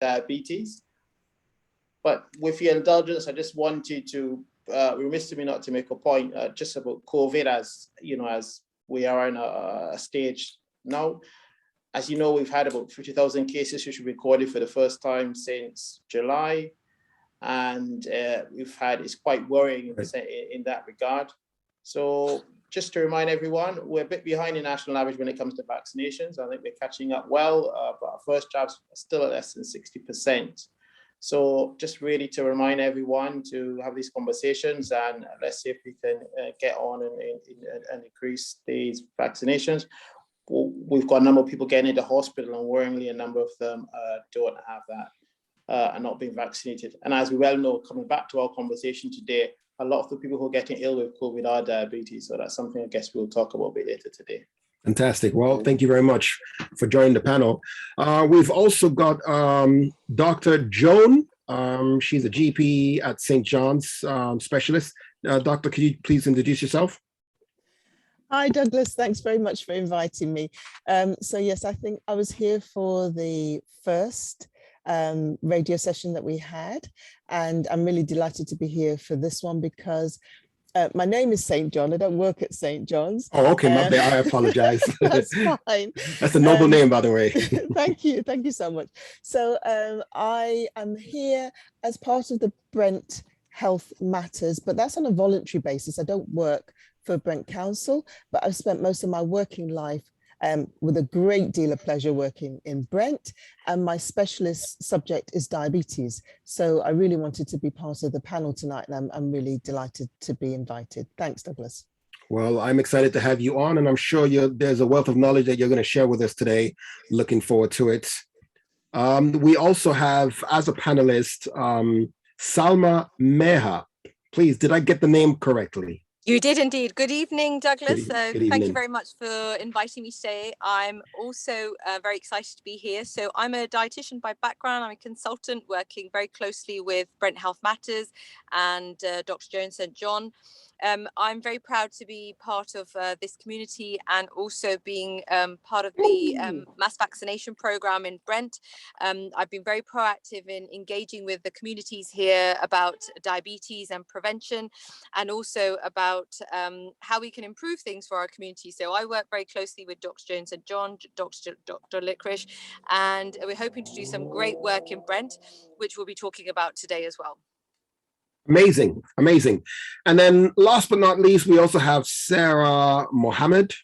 diabetes. But with your indulgence, I just wanted to, remiss of me not to make a point just about COVID, as we are in a stage now. As you know, we've had about 50,000 cases which were recorded for the first time since July. And it's quite worrying in that regard. So just to remind everyone, we're a bit behind the national average when it comes to vaccinations. I think we're catching up well, but our first jabs are still at less than 60%. So just really to remind everyone to have these conversations, and let's see if we can get on and increase these vaccinations. We've got a number of people getting into hospital, and worryingly, a number of them don't have that and not being vaccinated. And as we well know, coming back to our conversation today, a lot of the people who are getting ill with COVID are diabetes. So that's something I guess we'll talk about a bit later today. Fantastic. Well, thank you very much for joining the panel. We've also got Dr. Joan. She's a GP at St. John's specialist. Doctor, could you please introduce yourself? Hi, Douglas. Thanks very much for inviting me. So yes, I think I was here for the first radio session that we had, and I'm really delighted to be here for this one because my name is St. John. I don't work at St. John's. Oh, okay, my bad. I apologize. That's fine. That's a noble name, by the way. Thank you so much. So I am here as part of the Brent Health Matters, but that's on a voluntary basis. I don't work for Brent Council, but I've spent most of my working life with a great deal of pleasure working in Brent, and my specialist subject is diabetes. So I really wanted to be part of the panel tonight, and I'm really delighted to be invited. Thanks, Douglas. Well, I'm excited to have you on, and I'm sure there's a wealth of knowledge that you're going to share with us today. Looking forward to it. We also have, as a panelist, Salma Mehar. Please, did I get the name correctly? You did indeed. Good evening, Douglas. Good Thank evening. you very much for inviting me today. I'm also very excited to be here. So I'm a dietitian by background. I'm a consultant working very closely with Brent Health Matters and Dr Joan St John. I'm very proud to be part of this community, and also being part of the mass vaccination program in Brent. I've been very proactive in engaging with the communities here about diabetes and prevention, and also about how we can improve things for our community. So I work very closely with Dr Joan St John, Dr Licorish, and we're hoping to do some great work in Brent, which we'll be talking about today as well. Amazing. And then last but not least, we also have Sarah Mohammed.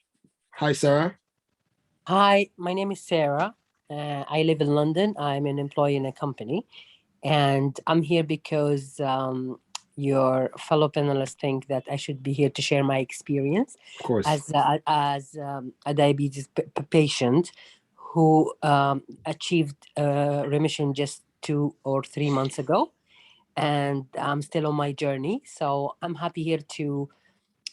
Hi, Sarah. Hi, my name is Sarah. I live in London. I'm an employee in a company, and I'm here because your fellow panelists think that I should be here to share my experience. Of course. As a diabetes patient who achieved remission just 2 or 3 months ago. And I'm still on my journey. So I'm happy here to,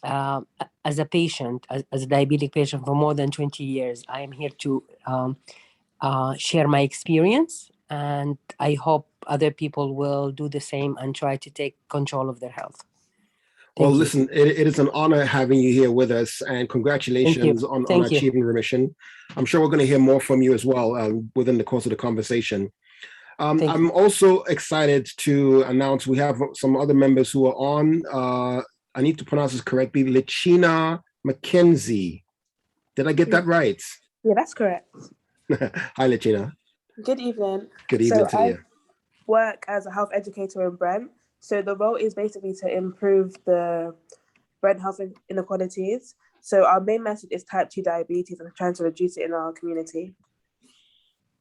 as a patient, as a diabetic patient for more than 20 years, I am here to share my experience. And I hope other people will do the same and try to take control of their health. Well, listen, it is an honor having you here with us, and congratulations on achieving remission. I'm sure we're going to hear more from you as well within the course of the conversation. I'm also excited to announce we have some other members who are on. I need to pronounce this correctly. Litchina, McKenzie. Did I get that right? Yeah, that's correct. Hi, Litchina. Good evening. Good evening to you. I work as a health educator in Brent. So the role is basically to improve the Brent health inequalities. So our main message is type 2 diabetes and trying to reduce it in our community.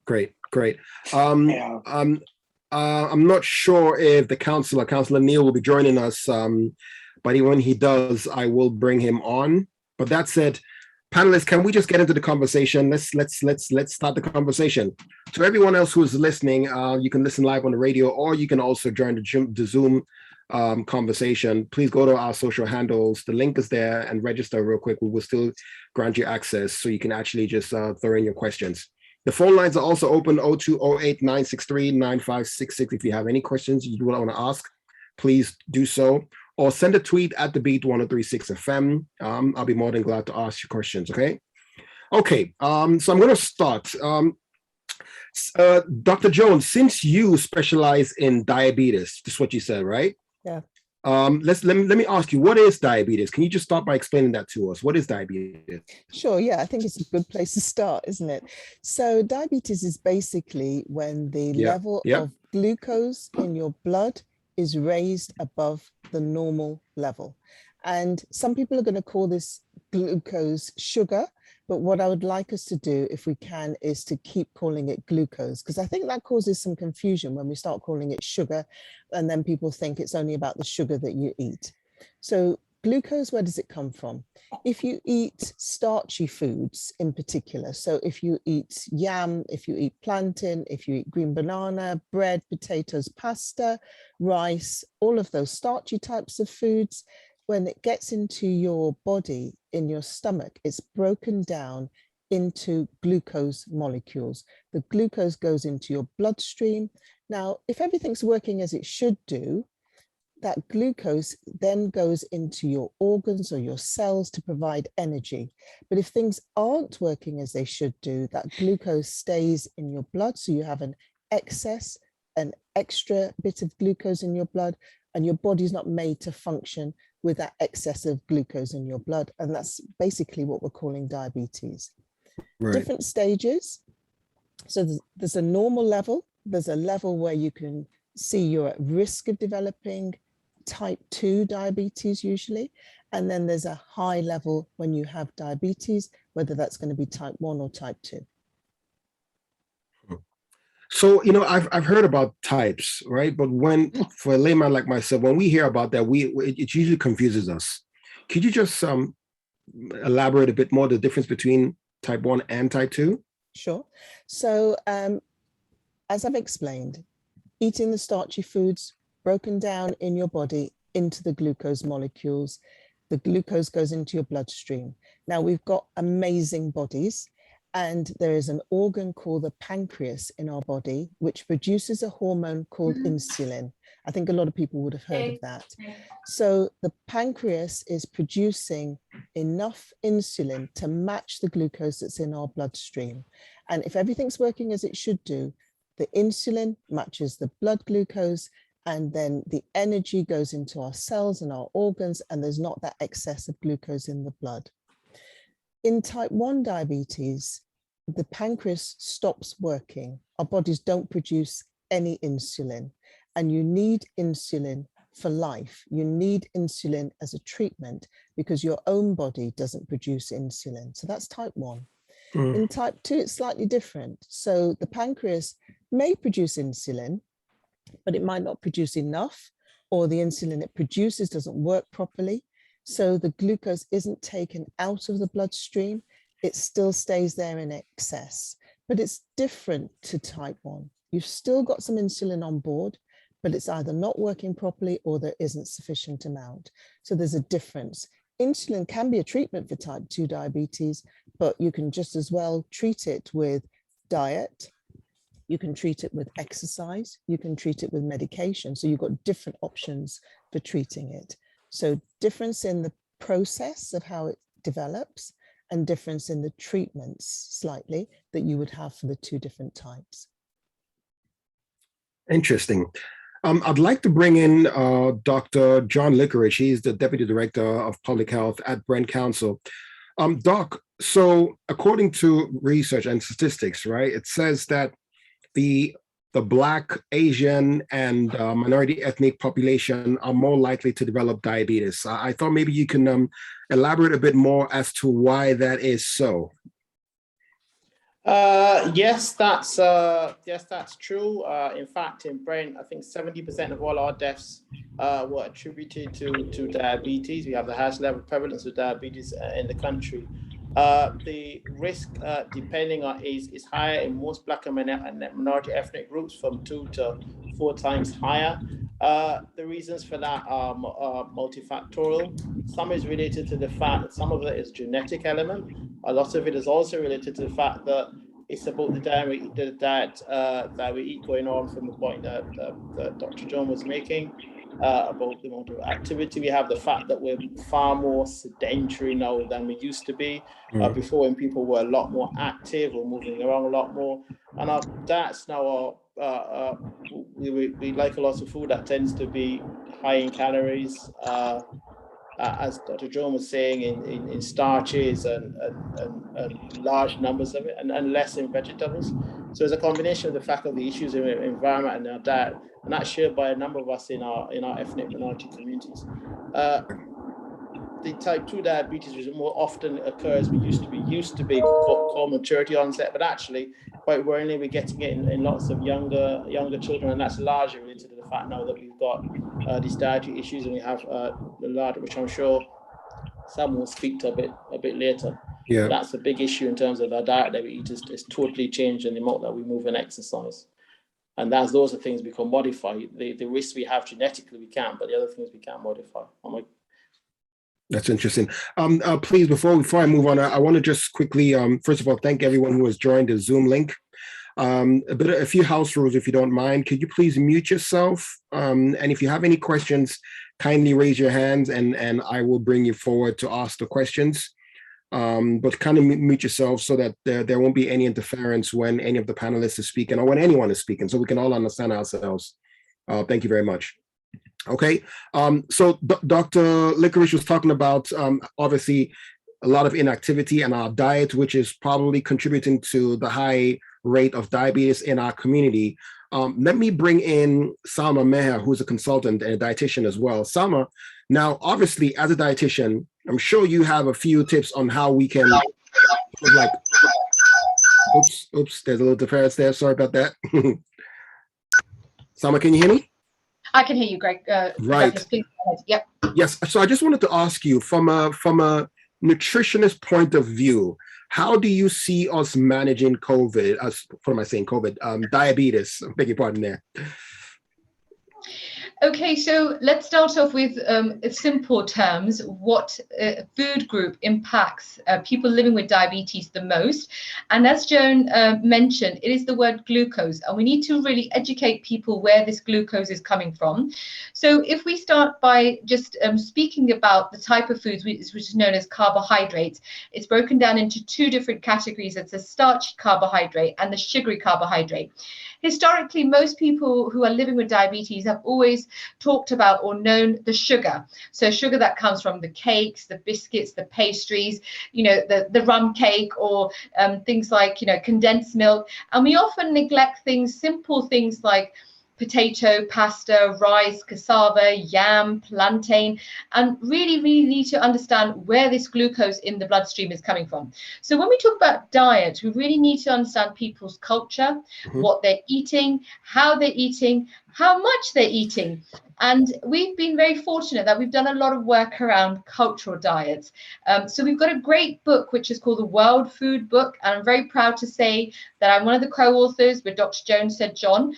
Great. I'm not sure if the Councillor Neil will be joining us, but when he does, I will bring him on. But that said, panelists, can we just get into the conversation? Let's start the conversation. To everyone else who is listening, you can listen live on the radio, or you can also join the Zoom conversation. Please go to our social handles. The link is there, and register real quick. We will still grant you access, so you can actually just throw in your questions. The phone lines are also open, 0208-963-9566. If you have any questions you want to ask, please do so. Or send a tweet at the Beat 1036 FM. I'll be more than glad to ask you questions, okay? Okay, so I'm going to start. Dr. Jones, since you specialize in diabetes, just what you said, right? Yeah. Let me ask you, what is diabetes? Can you just start by explaining that to us? What is diabetes? Sure, yeah, I think it's a good place to start, isn't it? So diabetes is basically when the level of glucose in your blood is raised above the normal level. And some people are going to call this glucose sugar, but what I would like us to do, if we can, is to keep calling it glucose, because I think that causes some confusion when we start calling it sugar, and then people think it's only about the sugar that you eat. So glucose, where does it come from? If you eat starchy foods in particular, so if you eat yam, if you eat plantain, if you eat green banana, bread, potatoes, pasta, rice, all of those starchy types of foods, when it gets into your body, in your stomach, it's broken down into glucose molecules. The glucose goes into your bloodstream. Now, if everything's working as it should do, that glucose then goes into your organs or your cells to provide energy. But if things aren't working as they should do, that glucose stays in your blood. So you have an extra bit of glucose in your blood, and your body's not made to function with that excess of glucose in your blood. And that's basically what we're calling diabetes. Right. Different stages. So there's a normal level. There's a level where you can see you're at risk of developing type 2 diabetes usually. And then there's a high level when you have diabetes, whether that's going to be type 1 or type 2. So, you know, I've heard about types, right? But when, for a layman like myself, when we hear about that, it usually confuses us. Could you just elaborate a bit more the difference between type 1 and type 2? Sure. So as I've explained, eating the starchy foods broken down in your body into the glucose molecules, the glucose goes into your bloodstream. Now we've got amazing bodies, and there is an organ called the pancreas in our body, which produces a hormone called insulin. I think a lot of people would have heard of that. So the pancreas is producing enough insulin to match the glucose that's in our bloodstream. And if everything's working as it should do, the insulin matches the blood glucose, and then the energy goes into our cells and our organs, and there's not that excess of glucose in the blood. In type 1 diabetes, the pancreas stops working. Our bodies don't produce any insulin, and you need insulin for life. You need insulin as a treatment because your own body doesn't produce insulin. So that's type 1. In type 2, it's slightly different. So the pancreas may produce insulin, but it might not produce enough, or the insulin it produces doesn't work properly. So the glucose isn't taken out of the bloodstream. It still stays there in excess, but it's different to type 1. You've still got some insulin on board, but it's either not working properly or there isn't sufficient amount. So there's a difference. Insulin can be a treatment for type 2 diabetes, but you can just as well treat it with diet. You can treat it with exercise. You can treat it with medication. So you've got different options for treating it. So difference in the process of how it develops, and difference in the treatments slightly that you would have for the two different types. Interesting. I'd like to bring in Dr. John Licorish. He's the Deputy Director of Public Health at Brent Council. Doc, so according to research and statistics, right, it says that the Black, Asian, and minority ethnic population are more likely to develop diabetes. I thought maybe you can elaborate a bit more as to why that is so. Yes, that's true. In fact, in Brent, I think 70% of all our deaths were attributed to diabetes. We have the highest level of prevalence of diabetes in the country. The risk, depending on age, is higher in most Black and minority ethnic groups, from 2 to 4 times higher. The reasons for that are multifactorial. Some is related to the fact that some of it is genetic element. A lot of it is also related to the fact that it's about the diet that we eat, going on from the point that Dr. Joan was making. about the amount of activity we have, the fact that we're far more sedentary now than we used to be. Before, when people were a lot more active or moving around a lot more. And our diets now are, we like a lot of food that tends to be high in calories, as Dr. Joan was saying, in starches and large numbers of it, and less in vegetables. So it's a combination of the fact of the issues in the environment and our diet, and that's shared by a number of us in our ethnic minority communities. The type 2 diabetes, which more often occurs, used to be called maturity onset, but actually quite worryingly we're getting it in lots of younger children, and that's largely related to the fact now that we've got these dietary issues, and we have the large, which I'm sure Sam will speak to a bit later. Yeah, that's a big issue in terms of our diet that we eat is totally changed in the amount that we move and exercise. And as those are things become modified, the risks we have genetically we can't, but the other things we can't modify. That's interesting. Please, before I move on, I want to just quickly, first of all, thank everyone who has joined the Zoom link. A few house rules, if you don't mind. Could you please mute yourself? And if you have any questions, kindly raise your hands, and I will bring you forward to ask the questions. But kind of mute yourself so that there won't be any interference when any of the panelists is speaking or when anyone is speaking, so we can all understand ourselves. Thank you very much. Okay, so Dr. Licorish was talking about obviously a lot of inactivity in our diet, which is probably contributing to the high rate of diabetes in our community. Let me bring in Salma Mehar, who's a consultant and a dietitian as well. Salma, now obviously as a dietitian, I'm sure you have a few tips on how we can like, oops, there's a little interference there. Sorry about that. Salma, can you hear me? I can hear you, Greg. Right. Douglas, please go ahead. Yep. Yes. So I just wanted to ask you, from a nutritionist point of view, how do you see us managing COVID? What am I saying? COVID, diabetes. I beg your pardon there. Okay, so let's start off with simple terms. What food group impacts people living with diabetes the most? And as Joan mentioned, it is the word glucose, and we need to really educate people where this glucose is coming from. So if we start by just speaking about the type of foods, which is known as carbohydrates, it's broken down into two different categories. It's a starchy carbohydrate and the sugary carbohydrate. Historically, most people who are living with diabetes have always talked about or known the sugar. So sugar that comes from the cakes, the biscuits, the pastries, the rum cake, or things like, condensed milk. And we often neglect simple things like potato, pasta, rice, cassava, yam, plantain, and really need to understand where this glucose in the bloodstream is coming from. So when we talk about diet, we really need to understand people's culture, what they're eating, how they're eating, how much they're eating. And we've been very fortunate that we've done a lot of work around cultural diets. So we've got a great book, which is called the World Food Book. And I'm very proud to say that I'm one of the co-authors with Dr. Joan St John.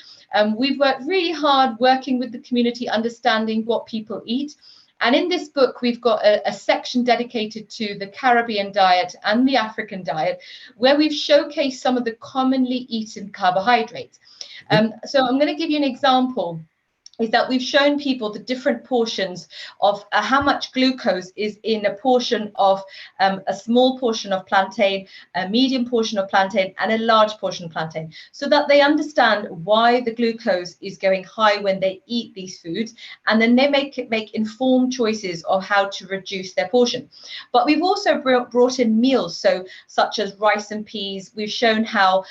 We've worked really hard working with the community, understanding what people eat. And in this book, we've got a section dedicated to the Caribbean diet and the African diet, where we've showcased some of the commonly eaten carbohydrates. So I'm going to give you an example. Is that we've shown people the different portions of how much glucose is in a portion of a small portion of plantain, a medium portion of plantain, and a large portion of plantain, so that they understand why the glucose is going high when they eat these foods, and then they make informed choices of how to reduce their portion. But we've also brought in meals, such as rice and peas. We've shown how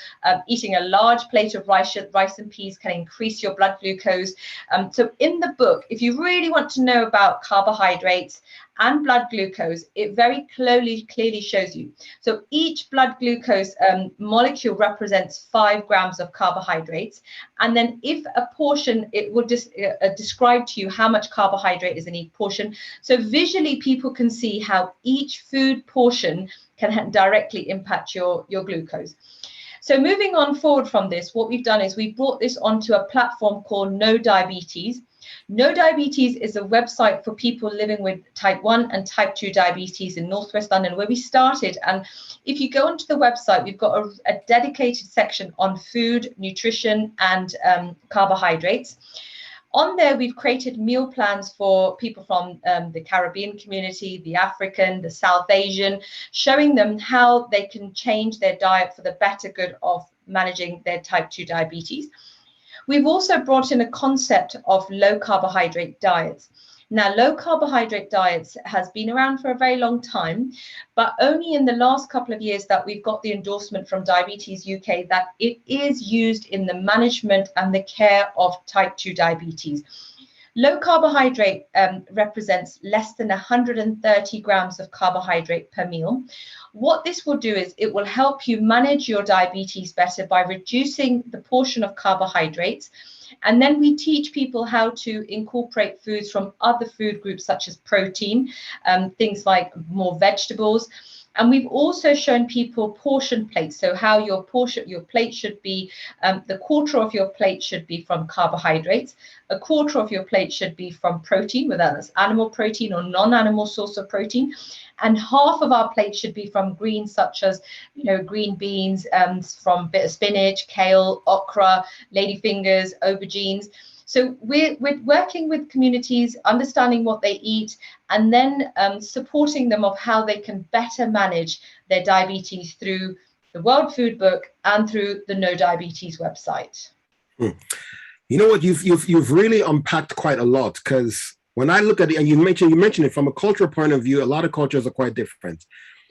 eating a large plate of rice and peas can increase your blood glucose. So in the book, if you really want to know about carbohydrates and blood glucose, it very clearly shows you. So each blood glucose molecule represents 5 grams of carbohydrates. And then if a portion, it will describe to you how much carbohydrate is in each portion. So visually, people can see how each food portion can directly impact your glucose. So moving on forward from this, what we've done is we brought this onto a platform called No Diabetes. No Diabetes is a website for people living with type 1 and type 2 diabetes in Northwest London, where we started. And if you go onto the website, we've got a dedicated section on food, nutrition, and carbohydrates. On there, we've created meal plans for people from the Caribbean community, the African, the South Asian, showing them how they can change their diet for the better good of managing their type 2 diabetes. We've also brought in a concept of low carbohydrate diets. Now, low carbohydrate diets has been around for a very long time, but only in the last couple of years that we've got the endorsement from Diabetes UK that it is used in the management and the care of type 2 diabetes. Low carbohydrate represents less than 130 grams of carbohydrate per meal. What this will do is it will help you manage your diabetes better by reducing the portion of carbohydrates. And then we teach people how to incorporate foods from other food groups, such as protein, things like more vegetables. And we've also shown people portion plates. So how your plate should be, the quarter of your plate should be from carbohydrates. A quarter of your plate should be from protein, whether that's animal protein or non-animal source of protein. And half of our plate should be from greens, such as, green beans, from bit of spinach, kale, okra, ladyfingers, aubergines. So we're working with communities, understanding what they eat, and then supporting them of how they can better manage their diabetes through the World Food Book and through the No Diabetes website. You know what? You've really unpacked quite a lot, because when I look at it, and you mentioned it from a cultural point of view, a lot of cultures are quite different.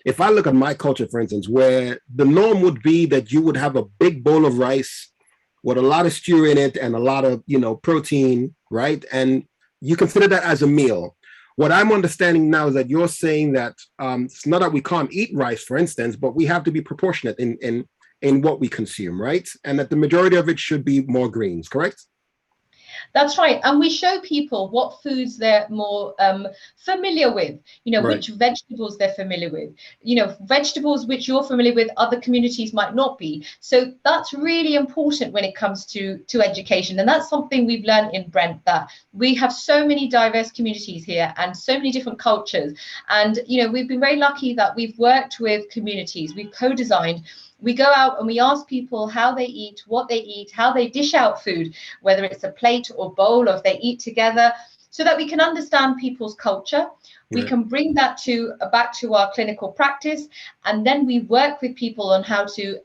If I look at my culture, for instance, where the norm would be that you would have a big bowl of rice with a lot of stew in it and a lot of, protein, right? And you consider that as a meal. What I'm understanding now is that you're saying that it's not that we can't eat rice, for instance, but we have to be proportionate in what we consume, right? And that the majority of it should be more greens, correct? That's right. And we show people what foods they're more familiar with, right. Which vegetables they're familiar with, vegetables which you're familiar with, other communities might not be. So that's really important when it comes to education. And that's something we've learned in Brent, that we have so many diverse communities here and so many different cultures. And, we've been very lucky that we've worked with communities, we've co-designed. We go out and we ask people how they eat, what they eat, how they dish out food, whether it's a plate or bowl, or if they eat together, so that we can understand people's culture. We can bring that back to our clinical practice, and then we work with people on how to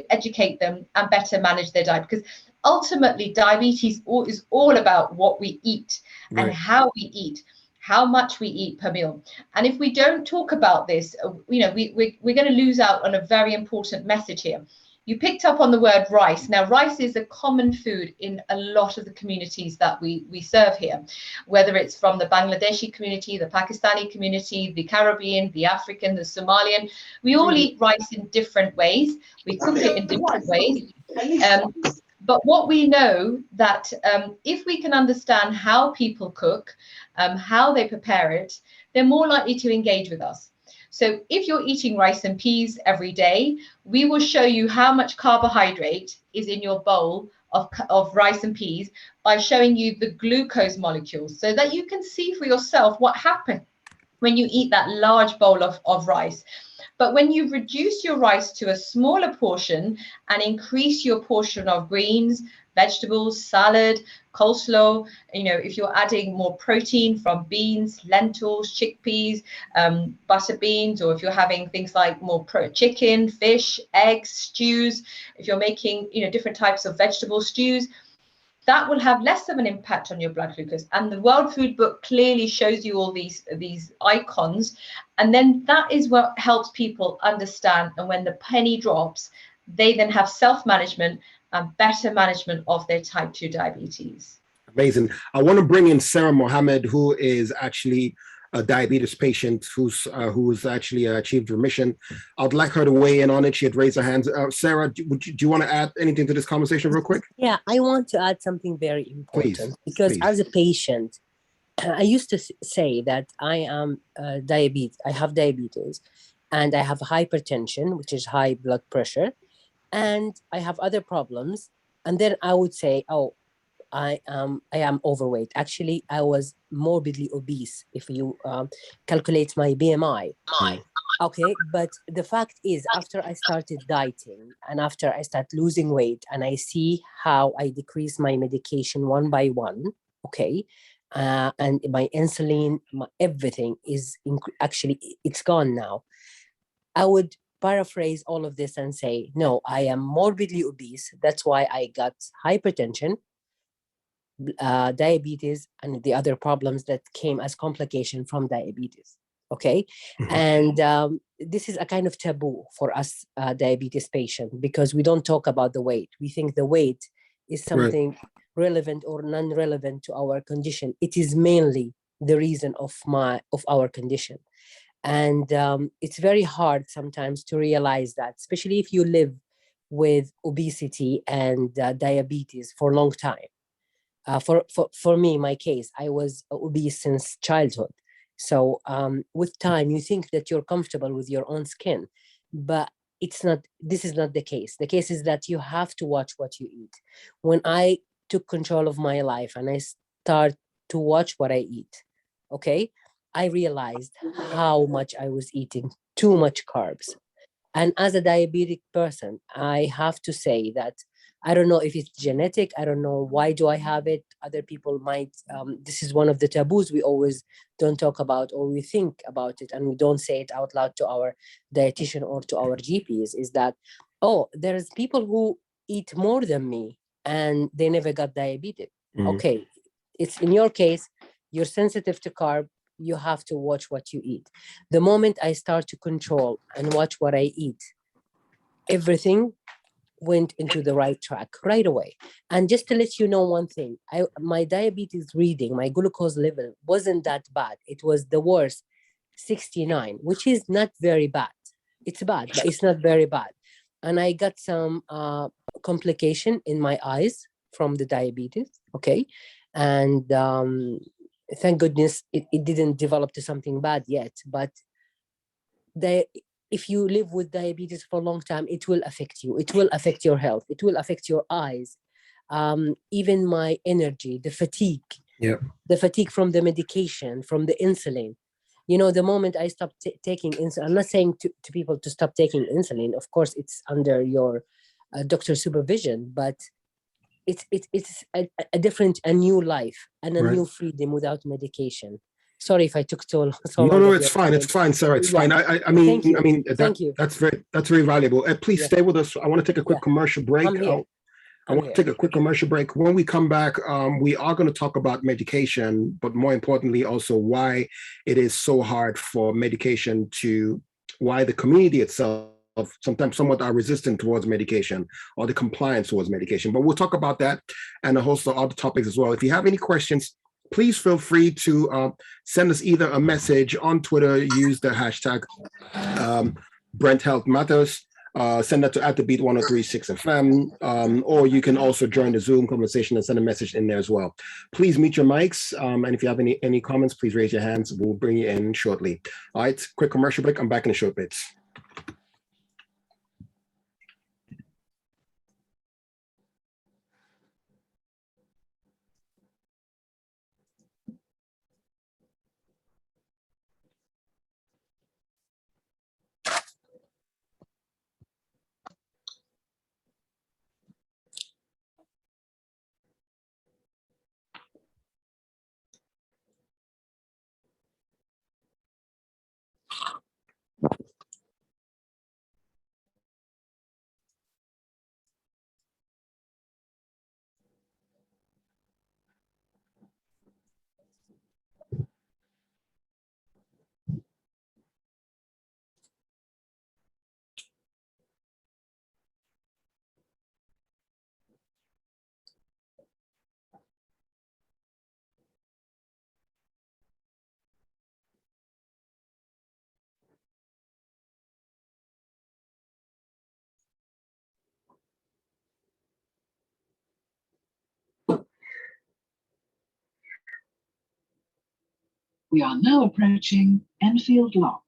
educate them and better manage their diet. Because ultimately, diabetes is all about what we eat and how we eat, how much we eat per meal. And if we don't talk about this, we're going to lose out on a very important message here. You picked up on the word rice. Now, rice is a common food in a lot of the communities that we serve here, whether it's from the Bangladeshi community, the Pakistani community, the Caribbean, the African, the Somalian. We all eat rice in different ways. We cook it in different ways. But what we know that if we can understand how people cook, how they prepare it, they're more likely to engage with us. So if you're eating rice and peas every day, we will show you how much carbohydrate is in your bowl of rice and peas by showing you the glucose molecules, so that you can see for yourself what happens when you eat that large bowl of rice. But when you reduce your rice to a smaller portion and increase your portion of greens, vegetables, salad, coleslaw, if you're adding more protein from beans, lentils, chickpeas, butter beans, or if you're having things like more chicken, fish, eggs, stews, if you're making, different types of vegetable stews, that will have less of an impact on your blood glucose. And the World Food Book clearly shows you all these icons. And then that is what helps people understand. And when the penny drops, they then have self-management and better management of their type 2 diabetes. Amazing. I want to bring in Sarah Mohammed, who is actually a diabetes patient who's actually achieved remission. I'd like her to weigh in on it. She had raised her hands. Sarah, do you want to add anything to this conversation real quick? Yeah, I want to add something very important. Please. As a patient, I used to say that I am I have diabetes, and I have hypertension, which is high blood pressure, and I have other problems. And then I would say, I am overweight. Actually, I was morbidly obese if you calculate my BMI. Okay, but the fact is, after I started dieting and after I start losing weight and I see how I decrease my medication one by one, okay? And my insulin, everything is actually, it's gone now. I would paraphrase all of this and say, no, I am morbidly obese. That's why I got hypertension, diabetes, and the other problems that came as complication from diabetes. Okay. And this is a kind of taboo for us diabetes patients, because we don't talk about the weight. We think the weight is something relevant or non-relevant to our condition. It is mainly the reason of our condition. And it's very hard sometimes to realize that, especially if you live with obesity and diabetes for a long time. For me, my case, I was obese since childhood. So with time, you think that you're comfortable with your own skin, but it's not. This is not the case. The case is that you have to watch what you eat. When I took control of my life and I start to watch what I eat, okay, I realized how much I was eating too much carbs. And as a diabetic person, I have to say that I don't know if it's genetic. I don't know why do I have it. Other people might. This is one of the taboos we always don't talk about, or we think about it and we don't say it out loud to our dietitian or to our GPs, is that, oh, there's people who eat more than me and they never got diabetes. Okay, it's in your case, you're sensitive to carb. You have to watch what you eat. The moment I start to control and watch what I eat, everything went into the right track right away. And just to let you know one thing, my diabetes reading, my glucose level wasn't that bad. It was the worst, 69, which is not very bad. It's bad, but it's not very bad. And I got some complication in my eyes from the diabetes, okay? And thank goodness it didn't develop to something bad yet. But if you live with diabetes for a long time, it will affect you. It will affect your health. It will affect your eyes. Even my energy, the fatigue, the fatigue from the medication, from the insulin. You know, the moment I stopped taking insulin, I'm not saying to people to stop taking insulin. Of course, it's under your doctor's supervision, but it's a different, a new life and a new freedom without medication. Sorry if I took so long. No, it's fine. It's fine, Sarah. It's fine. I mean, Thank you. That's very valuable. Please stay with us. I want to take a quick commercial break. I want to take a quick commercial break. When we come back, we are going to talk about medication, but more importantly, also why it is so hard for medication why the community itself sometimes somewhat are resistant towards medication or the compliance towards medication. But we'll talk about that and a host of other topics as well. If you have any questions, please feel free to send us either a message on Twitter, use the hashtag Brent Health Matters, send that to @thebeat1036FM, or you can also join the Zoom conversation and send a message in there as well. Please mute your mics, and if you have any comments, please raise your hands. We'll bring you in shortly. All right, quick commercial break. I'm back in a short bit. We are now approaching Enfield Lock.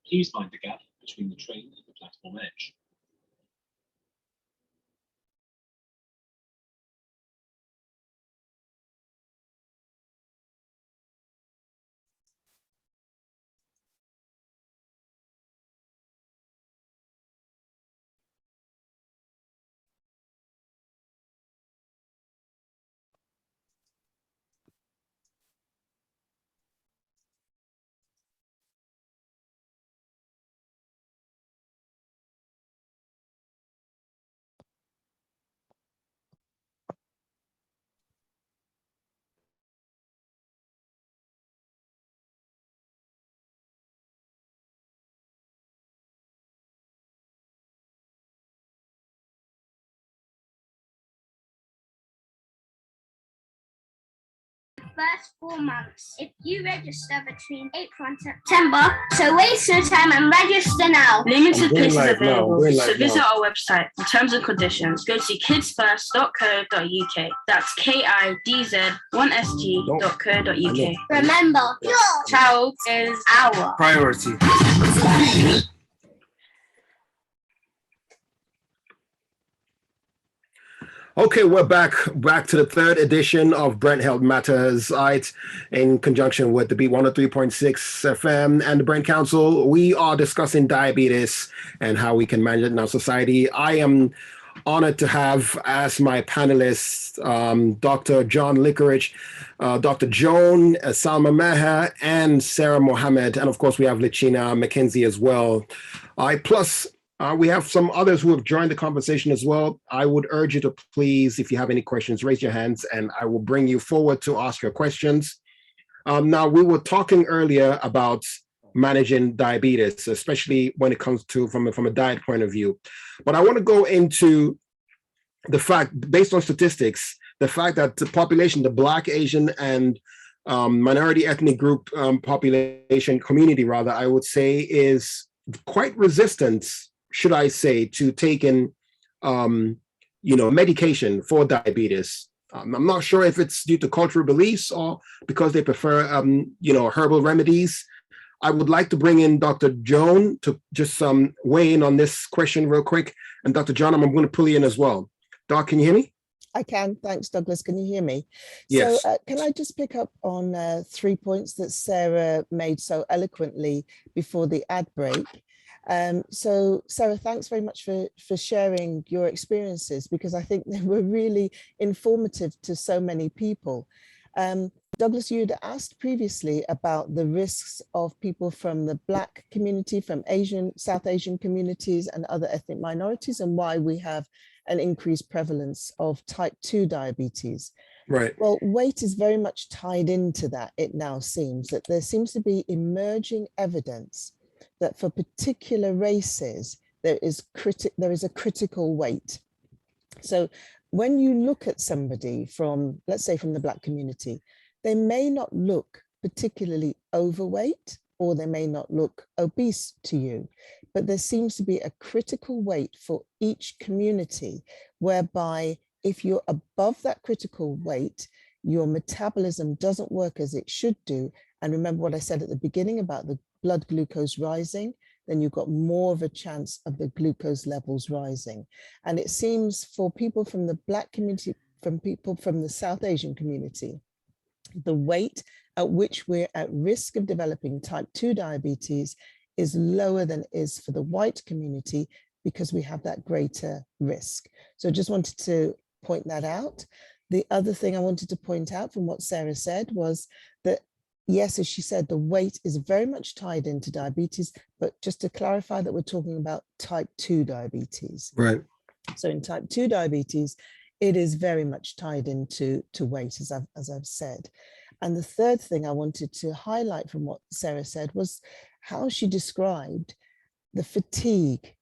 Please mind the gap between the train and the platform edge. first 4 months. If you register between April and September, so waste your time and register now. Limited places live now. available, We're so live visit now. our website for terms and conditions. Go to kidsfirst.co.uk. That's KIDZ1SG.co.uk. Remember, your child is our priority. Okay, we're back to the third edition of Brent Health Matters, right, in conjunction with the Beat 103.6 FM and the Brent Council. We are discussing diabetes and how we can manage it in our society. I am honored to have as my panelists Dr. John Licorish, Dr. Joan, Salma Mehar, and Sarah Mohammed. And of course, we have Litchina, McKenzie as well. Plus, we have some others who have joined the conversation as well. I would urge you to please, if you have any questions, raise your hands and I will bring you forward to ask your questions. Now, we were talking earlier about managing diabetes, especially when it comes to from a diet point of view. But I want to go into the fact, based on statistics, the fact that the population, the Black, Asian, and minority ethnic group population, community rather, I would say, is quite resistant, should I say, to taking, medication for diabetes. I'm not sure if it's due to cultural beliefs or because they prefer, herbal remedies. I would like to bring in Dr. Joan to just weigh in on this question real quick. And Dr. John, I'm going to pull you in as well. Doc, can you hear me? I can. Thanks, Douglas. Can you hear me? Yes. So can I just pick up on 3 points that Sarah made so eloquently before the ad break? So Sarah, thanks very much for sharing your experiences, because I think they were really informative to so many people. Douglas, you'd asked previously about the risks of people from the Black community, from South Asian communities and other ethnic minorities, and why we have an increased prevalence of type 2 diabetes. Right. Well, weight is very much tied into that. It now seems that there seems to be emerging evidence that for particular races, there is a critical weight. So when you look at somebody from, let's say, from the Black community, they may not look particularly overweight, or they may not look obese to you, but there seems to be a critical weight for each community, whereby if you're above that critical weight, your metabolism doesn't work as it should do. And remember what I said at the beginning about the blood glucose rising, then you've got more of a chance of the glucose levels rising. And it seems for people from the Black community, from people from the South Asian community, the weight at which we're at risk of developing type 2 diabetes is lower than it is for the white community, because we have that greater risk. So I just wanted to point that out. The other thing I wanted to point out from what Sarah said was that, yes, as she said, the weight is very much tied into diabetes, but just to clarify that we're talking about type 2 diabetes. Right. So in type 2 diabetes, it is very much tied into weight, as I've said. And the third thing I wanted to highlight from what Sarah said was how she described the fatigue,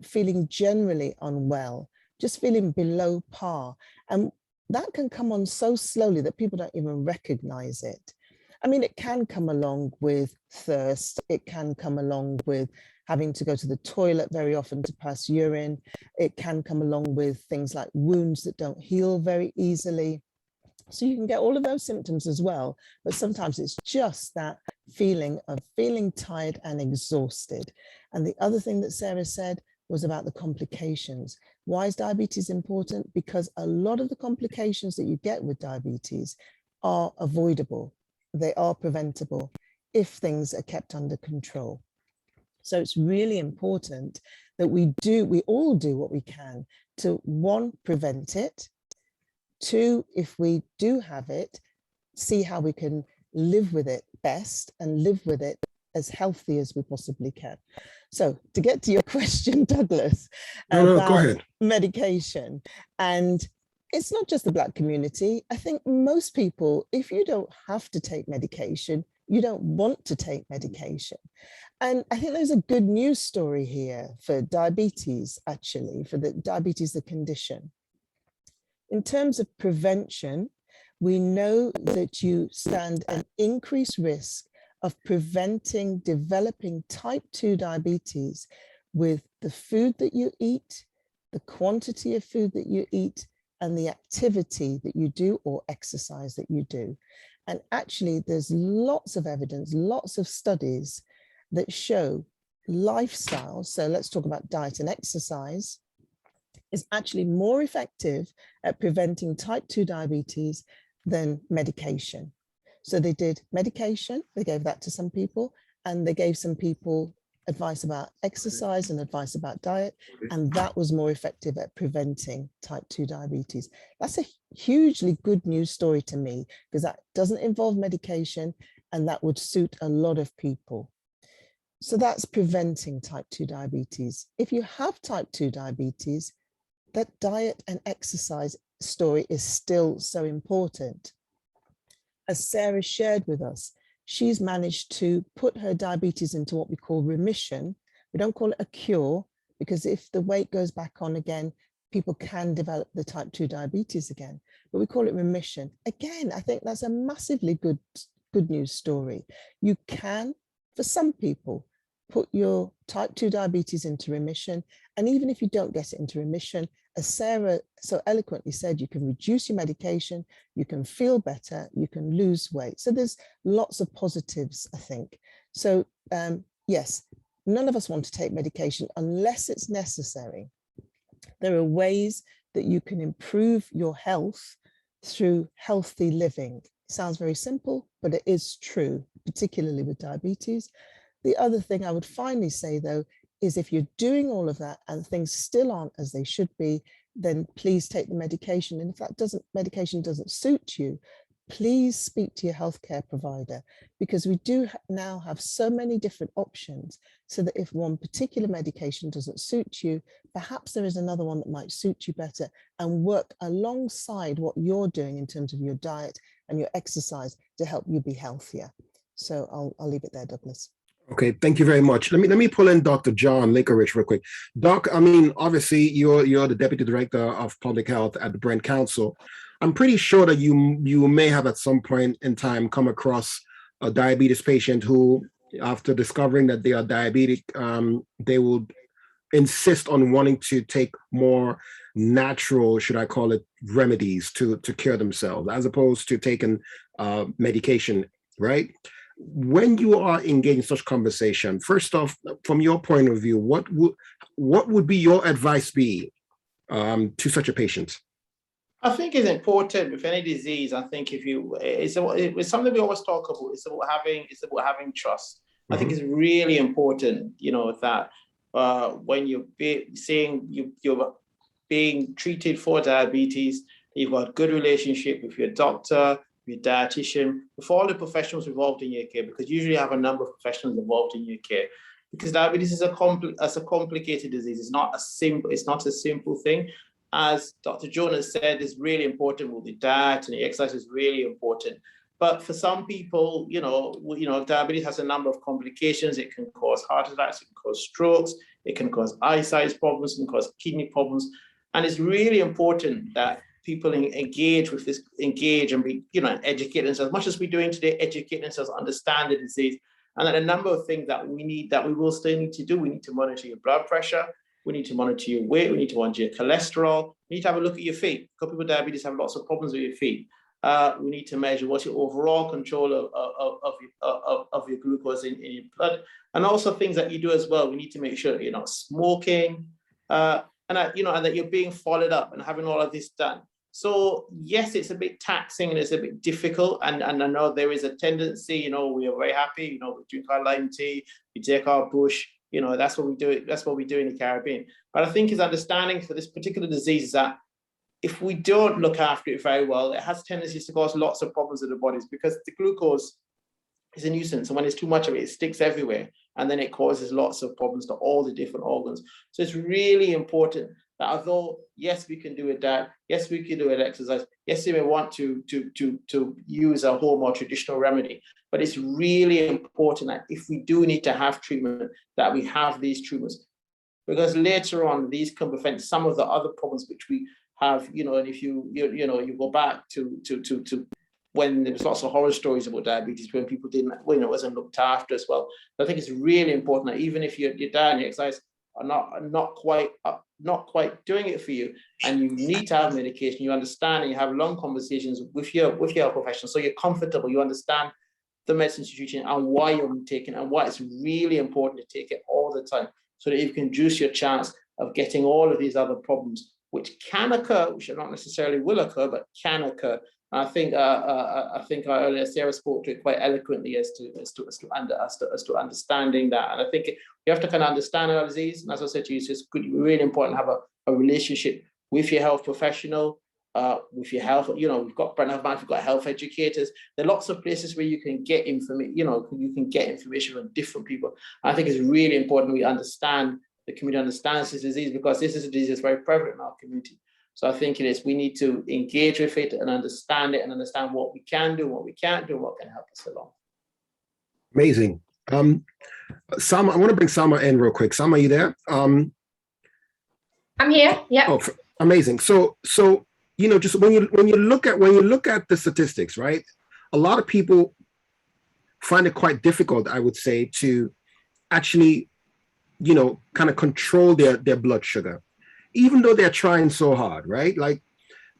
feeling generally unwell, just feeling below par. And that can come on so slowly that people don't even recognize it. I mean, it can come along with thirst. It can come along with having to go to the toilet very often to pass urine. It can come along with things like wounds that don't heal very easily. So you can get all of those symptoms as well, but sometimes it's just that feeling of feeling tired and exhausted. And the other thing that Sarah said was about the complications. Why is diabetes important? Because a lot of the complications that you get with diabetes are avoidable. They are preventable if things are kept under control. So it's really important that we all do what we can to, one, prevent it, two, if we do have it, see how we can live with it best and live with it as healthy as we possibly can. So to get to your question, Douglas, about go ahead. Medication, and it's not just the Black community. I think most people, if you don't have to take medication, you don't want to take medication. And I think there's a good news story here for diabetes, actually, for the diabetes, the condition. In terms of prevention, We know that you stand an increased risk of preventing developing type 2 diabetes with the food that you eat, the quantity of food that you eat, and the activity that you do or exercise that you do. And actually, there's lots of evidence, lots of studies that show lifestyle, so let's talk about diet and exercise, is actually more effective at preventing type 2 diabetes than medication. So they did medication, they gave that to some people, and they gave some people advice about exercise and advice about diet, and that was more effective at preventing type 2 diabetes. That's a hugely good news story to me, because that doesn't involve medication, and that would suit a lot of people. So that's preventing type 2 diabetes. If you have type 2 diabetes, that diet and exercise story is still so important. As Sarah shared with us, she's managed to put her diabetes into what we call remission. We don't call it a cure, because if the weight goes back on again, people can develop the type 2 diabetes again, but we call it remission. Again, I think that's a massively good news story. You can, for some people, put your type 2 diabetes into remission. And even if you don't get it into remission, as Sarah so eloquently said, you can reduce your medication, you can feel better, you can lose weight. So there's lots of positives, I think. So yes, none of us want to take medication unless it's necessary. There are ways that you can improve your health through healthy living. It sounds very simple, but it is true, particularly with diabetes. The other thing I would finally say, though, is if you're doing all of that and things still aren't as they should be, then please take the medication. And if that medication doesn't suit you, please speak to your healthcare provider, because we do now have so many different options, so that if one particular medication doesn't suit you, perhaps there is another one that might suit you better and work alongside what you're doing in terms of your diet and your exercise to help you be healthier. So I'll leave it there, Douglas. Okay, thank you very much. Let me pull in Dr. John Licorish real quick. Doc, I mean, obviously you're the Deputy Director of Public Health at the Brent Council. I'm pretty sure that you may have at some point in time come across a diabetes patient who, after discovering that they are diabetic, they will insist on wanting to take more natural, should I call it, remedies to cure themselves, as opposed to taking medication, right? When you are engaged in such conversation, first off, from your point of view, what would be your advice be to such a patient? I think it's important with any disease. I think it's something we always talk about. It's about having trust. Mm-hmm. I think it's really important, that when you're you're being treated for diabetes, you've got a good relationship with your doctor, your dietitian, with all the professionals involved in your care, because usually you have a number of professionals involved in your care. Because diabetes is a complicated disease. It's not a simple thing. As Dr. Joan has said, it's really important with the diet and the exercise is really important. But for some people, diabetes has a number of complications. It can cause heart attacks, it can cause strokes, it can cause eyesight problems, it can cause kidney problems. And it's really important that people engage and be, educate themselves, as much as we're doing today, educate themselves, understand the disease. And then a number of things that we will still need to do. We need to monitor your blood pressure. We need to monitor your weight. We need to monitor your cholesterol. We need to have a look at your feet. Because people with diabetes have lots of problems with your feet. We need to measure what's your overall control of your glucose in your blood. And also things that you do as well. We need to make sure that you're not smoking, and that you're being followed up and having all of this done. So yes, it's a bit taxing and it's a bit difficult. And I know there is a tendency, we are very happy, we drink our lime tea, we take our bush, that's what we do. That's what we do in the Caribbean. But I think his understanding for this particular disease is that if we don't look after it very well, it has tendencies to cause lots of problems in the bodies, because the glucose is a nuisance. And when there's too much of it, it sticks everywhere. And then it causes lots of problems to all the different organs. So it's really important that although, yes, we can do a diet, yes, we can do an exercise, yes, we may want to use a home or traditional remedy, but it's really important that if we do need to have treatment, that we have these treatments, because later on, these can prevent some of the other problems which we have, you know, and if you go back to when there was lots of horror stories about diabetes, when people didn't, you know, wasn't looked after as well. But I think it's really important that even if your diet and your exercise are not quite doing it for you, and you need to have medication, you understand, and you have long conversations with your health professional, so you're comfortable, you understand the medicines you're treating and why you're taking it, and why it's really important to take it all the time, so that you can reduce your chance of getting all of these other problems, which can occur, which not necessarily will occur, but can occur. I think earlier Sarah spoke to it quite eloquently as to understanding that, and I think you have to kind of understand our disease. And as I said to you, it's just really important to have a relationship with your health professional, with your health. You know, we've got Brent Health Matters, we've got health educators. There are lots of places where you can get information. You know, you can get information from different people. And I think it's really important we understand, the community understands this disease, because this is a disease that's very prevalent in our community. So I think we need to engage with it and understand it, and understand what we can do, what we can't do, what can help us along. Amazing. Salma, I want to bring Salma in real quick. Salma, are you there? I'm here. Yeah. Oh, amazing. So you know, just when you look at the statistics, right? A lot of people find it quite difficult, I would say, to actually, you know, kind of control their blood sugar, even though they're trying so hard, right? Like,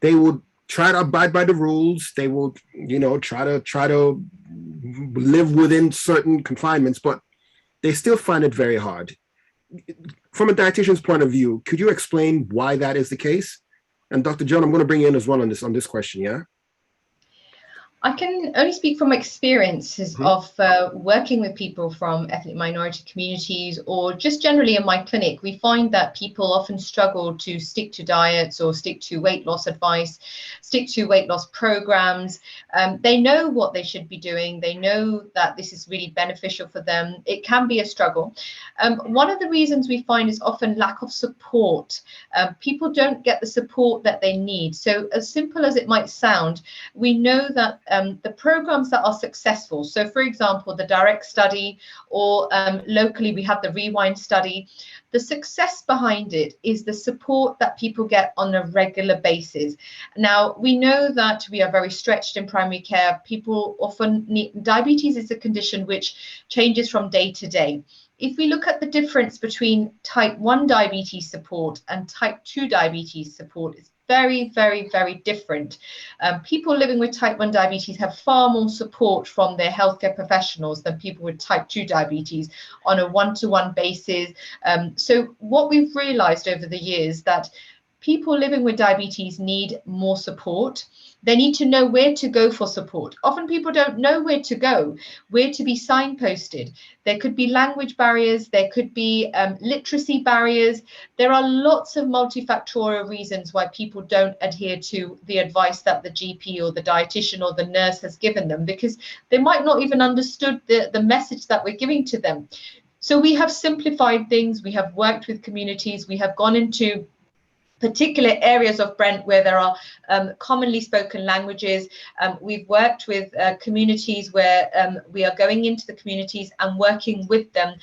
they would try to abide by the rules. They would, you know, try to live within certain confinements, but they still find it very hard. From a dietitian's point of view, could you explain why that is the case? And Dr. John, I'm going to bring you in as well on this question, yeah? I can only speak from experiences of working with people from ethnic minority communities, or just generally in my clinic. We find that people often struggle to stick to diets or stick to weight loss advice, stick to weight loss programs. They know what they should be doing. They know that this is really beneficial for them. It can be a struggle. One of the reasons we find is often lack of support. People don't get the support that they need. So as simple as it might sound, we know that the programs that are successful, so for example, the direct study, or locally we have the rewind study, the success behind it is the support that people get on a regular basis. Now, we know that we are very stretched in primary care. People often need, diabetes is a condition which changes from day to day. If we look at the difference between type 1 diabetes support and type 2 diabetes support, it's very, very, very different. People living with type 1 diabetes have far more support from their healthcare professionals than people with type 2 diabetes on a one-to-one basis. So what we've realized over the years that people living with diabetes need more support. They need to know where to go for support. Often people don't know where to go, where to be signposted. There could be language barriers, there could be literacy barriers. There are lots of multifactorial reasons why people don't adhere to the advice that the GP or the dietitian or the nurse has given them, because they might not even understood the message that we're giving to them. So we have simplified things, we have worked with communities, we have gone into particular areas of Brent where there are commonly spoken languages. We've worked with communities where we are going into the communities and working with them.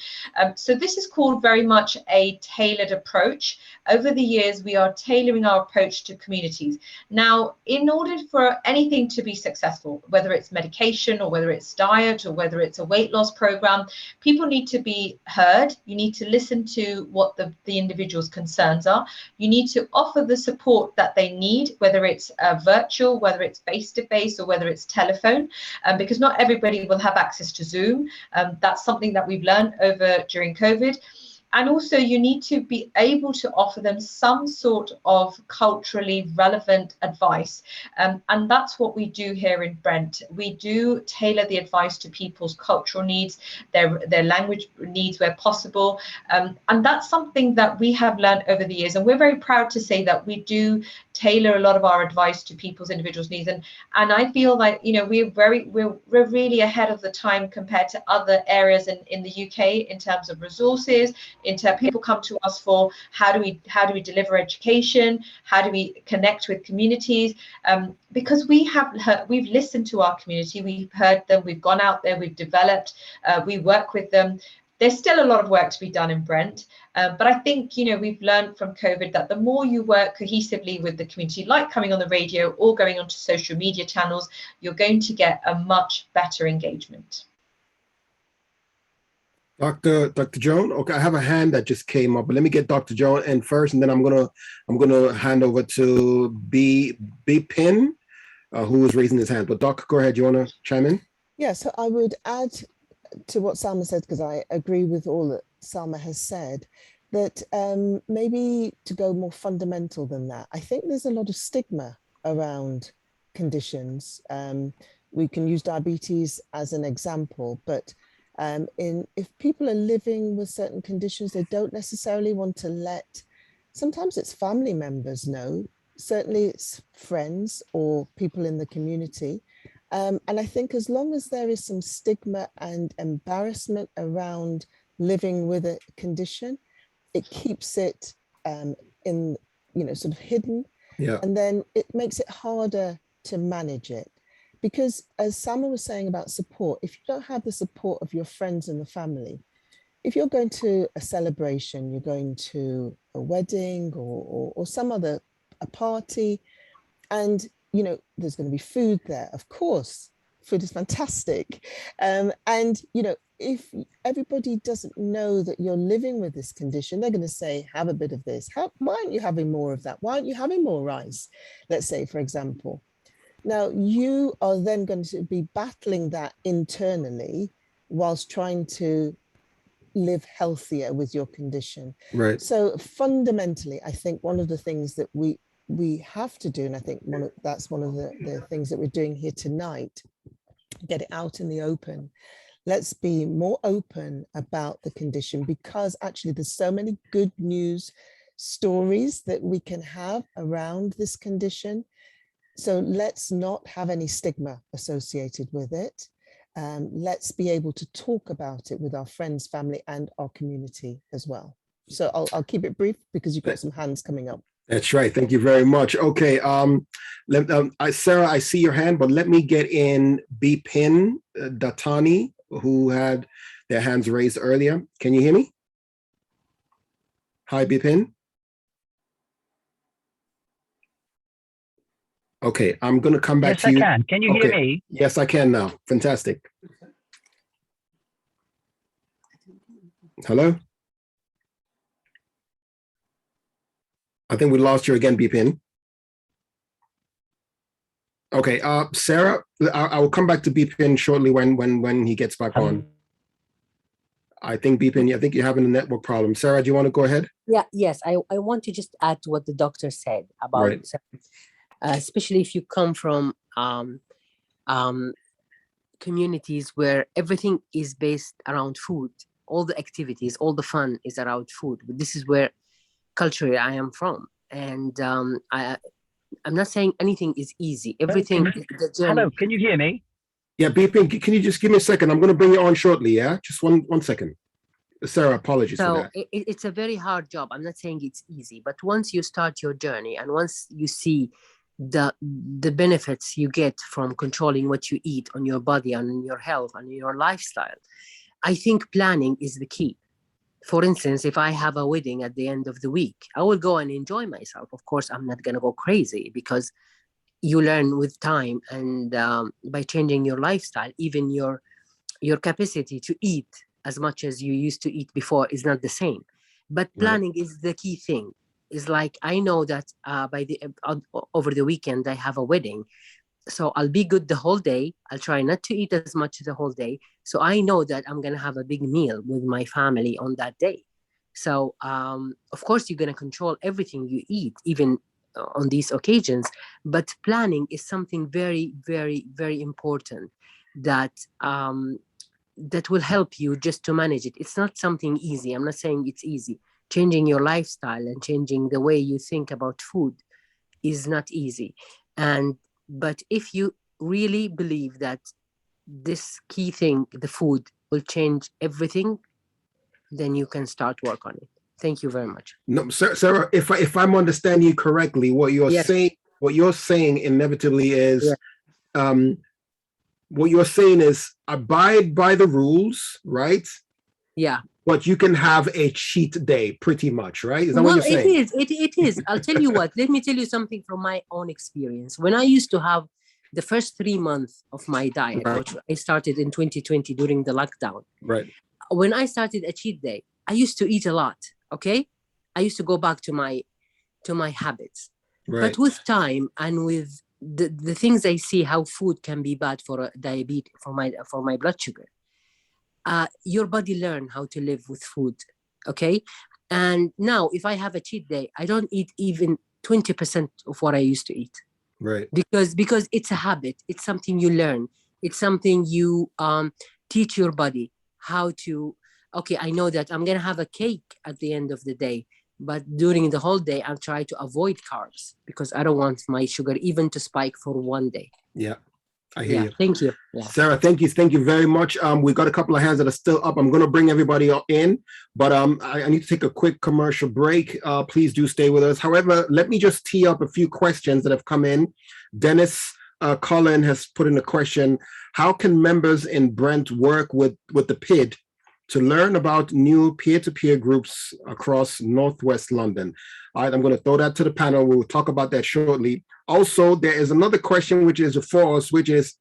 So this is called very much a tailored approach. Over the years, we are tailoring our approach to communities. Now, in order for anything to be successful, whether it's medication or whether it's diet or whether it's a weight loss program, people need to be heard. You need to listen to what the individual's concerns are. You need to offer the support that they need, whether it's virtual, whether it's face-to-face, or whether it's telephone, because not everybody will have access to Zoom. That's something that we've learned over during COVID. And also you need to be able to offer them some sort of culturally relevant advice. And that's what we do here in Brent. We do tailor the advice to people's cultural needs, their language needs where possible. And that's something that we have learned over the years. And we're very proud to say that we do tailor a lot of our advice to people's individuals' needs. And I feel like, you know, we're really ahead of the time compared to other areas in the UK in terms of resources. People come to us for how do we deliver education, how do we connect with communities, because we've listened to our community, we've heard them, we've gone out there, we've developed, we work with them. There's still a lot of work to be done in Brent, but I think, you know, we've learned from COVID that the more you work cohesively with the community, like coming on the radio or going onto social media channels, you're going to get a much better engagement. Dr. Joan, okay, I have a hand that just came up, but let me get Dr. Joan in first, and then I'm gonna hand over to B Pin, who is raising his hand. But Doc, go ahead. You want to chime in? Yeah, so I would add to what Salma said, because I agree with all that Salma has said, that maybe to go more fundamental than that, I think there's a lot of stigma around conditions. We can use diabetes as an example, but if people are living with certain conditions, they don't necessarily want to let, sometimes it's family members know, certainly it's friends or people in the community. And I think as long as there is some stigma and embarrassment around living with a condition, it keeps it in, you know, sort of hidden. Yeah. And then it makes it harder to manage it. Because as Salma was saying about support, if you don't have the support of your friends and the family, if you're going to a celebration, you're going to a wedding or some other, a party, and you know, there's going to be food there. Of course, food is fantastic. And, you know, if everybody doesn't know that you're living with this condition, they're going to say, have a bit of this. Why aren't you having more of that? Why aren't you having more rice? Let's say, for example. Now, you are then going to be battling that internally whilst trying to live healthier with your condition. Right. So fundamentally, I think one of the things that we have to do, and I think that's one of the things that we're doing here tonight, get it out in the open. Let's be more open about the condition, because actually there's so many good news stories that we can have around this condition. So let's not have any stigma associated with it. Let's be able to talk about it with our friends, family, and our community as well. So I'll keep it brief because you've got some hands coming up. That's right. Thank you very much. Okay, Sarah, I see your hand, but let me get in Bipin Datani, who had their hands raised earlier. Can you hear me? Hi, Bipin. Okay, I'm going to come back to you. Yes, I can. Can you hear me? Yes, I can now. Fantastic. Hello? I think we lost you again, Bipin. Okay, Sarah, I will come back to Bipin shortly when he gets back on. I think Bipin, I think you're having a network problem. Sarah, do you want to go ahead? Yeah, yes, I want to just add to what the doctor said about, right. Especially if you come from communities where everything is based around food, all the activities, all the fun is around food. But this is where culturally I am from, and I'm not saying anything is easy. Everything. Hello, can you hear me? Yeah, Bipin, can you just give me a second? I'm going to bring you on shortly. Yeah, just one second. Sarah, apologies for that. It's a very hard job. I'm not saying it's easy, but once you start your journey and once you see the benefits you get from controlling what you eat on your body and on your health and your lifestyle, I think planning is the key. For instance, if I have a wedding at the end of the week, I will go and enjoy myself. Of course, I'm not going to go crazy, because you learn with time, and by changing your lifestyle, even your capacity to eat as much as you used to eat before is not the same. But planning is the key thing. It's like, I know that over the weekend I have a wedding, so I'll be good the whole day. I'll try not to eat as much the whole day, so I know that I'm gonna have a big meal with my family on that day. So of course you're gonna control everything you eat, even on these occasions. But planning is something very, very, very important that that will help you just to manage it. It's not something easy. I'm not saying it's easy. Changing your lifestyle and changing the way you think about food is not easy. But if you really believe that this key thing, the food, will change everything, then you can start work on it. Thank you very much. No, Sarah, if I'm understanding you correctly, what you're saying inevitably is, what you're saying is abide by the rules, right? Yeah. But you can have a cheat day, pretty much, right? Is that what you're saying? It is. I'll tell you what. Let me tell you something from my own experience. When I used to have the first 3 months of my diet, Right. which I started in 2020 during the lockdown. Right. When I started a cheat day, I used to eat a lot. Okay, I used to go back to my habits. Right. But with time and with the things I see, how food can be bad for diabetes, for my blood sugar. Your body learn how to live with food, okay? And now if I have a cheat day, I don't eat even 20% of what I used to eat. Right. Because it's a habit. It's something you learn. It's something you teach your body how to, okay, I know that I'm going to have a cake at the end of the day, but during the whole day, I'm trying to avoid carbs because I don't want my sugar even to spike for one day. Yeah. I hear you. Thank you. Yeah. Sarah, thank you very much. We've got a couple of hands that are still up. I'm going to bring everybody in, but I need to take a quick commercial break. Please do stay with us. However, let me just tee up a few questions that have come in. Dennis Colin has put in a question: how can members in Brent work with the PID to learn about new peer-to-peer groups across Northwest London? All right, I'm going to throw that to the panel. We'll talk about that shortly. Also, there is another question which is for us, which is,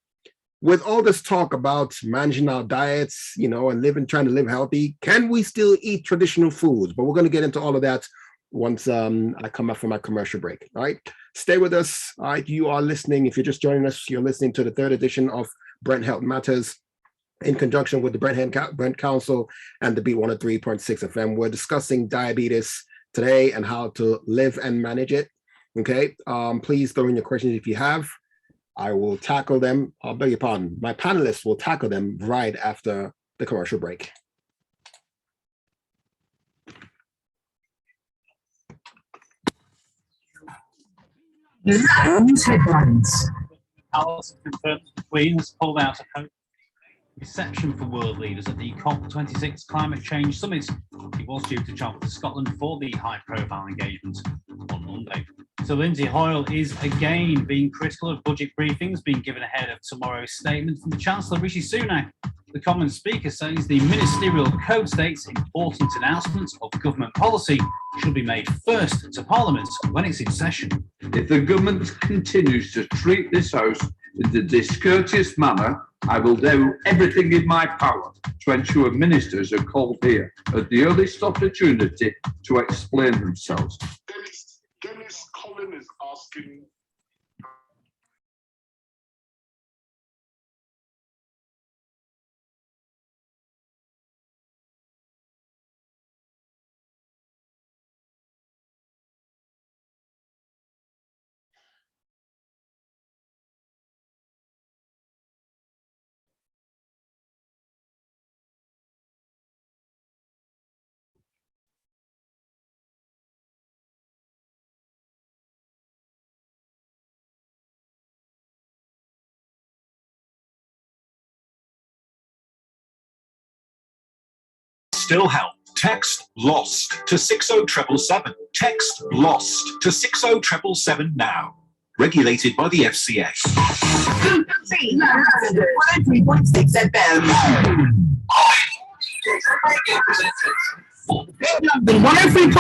with all this talk about managing our diets, and trying to live healthy, can we still eat traditional foods? But we're going to get into all of that once I come back from my commercial break. All right, stay with us. All right, you are listening. If you're just joining us, you're listening to the 3rd edition of Brent Health Matters in conjunction with the Brent Council and the Beat 103.6 FM. We're discussing diabetes today and how to live and manage it. Okay, please throw in your questions if you have. I will tackle them. I'll beg your pardon. My panelists will tackle them right after the commercial break. News headlines. Alice confirmed the Queen has pulled out of hope. Reception for world leaders at the COP26 Climate Change Summit. He was due to travel to Scotland for the high-profile engagement on Monday. So Lindsay Hoyle is again being critical of budget briefings being given ahead of tomorrow's statement from the Chancellor Rishi Sunak. The Commons Speaker says the ministerial code states important announcements of government policy should be made first to Parliament when it's in session. If the government continues to treat this House in a discourteous manner, I will do everything in my power to ensure ministers are called here at the earliest opportunity to explain themselves. Dennis Colin is asking. Still help. Text LOST to 60777. Text LOST to 60777 now. Regulated by the FCA. 103.6 FM. London 103.6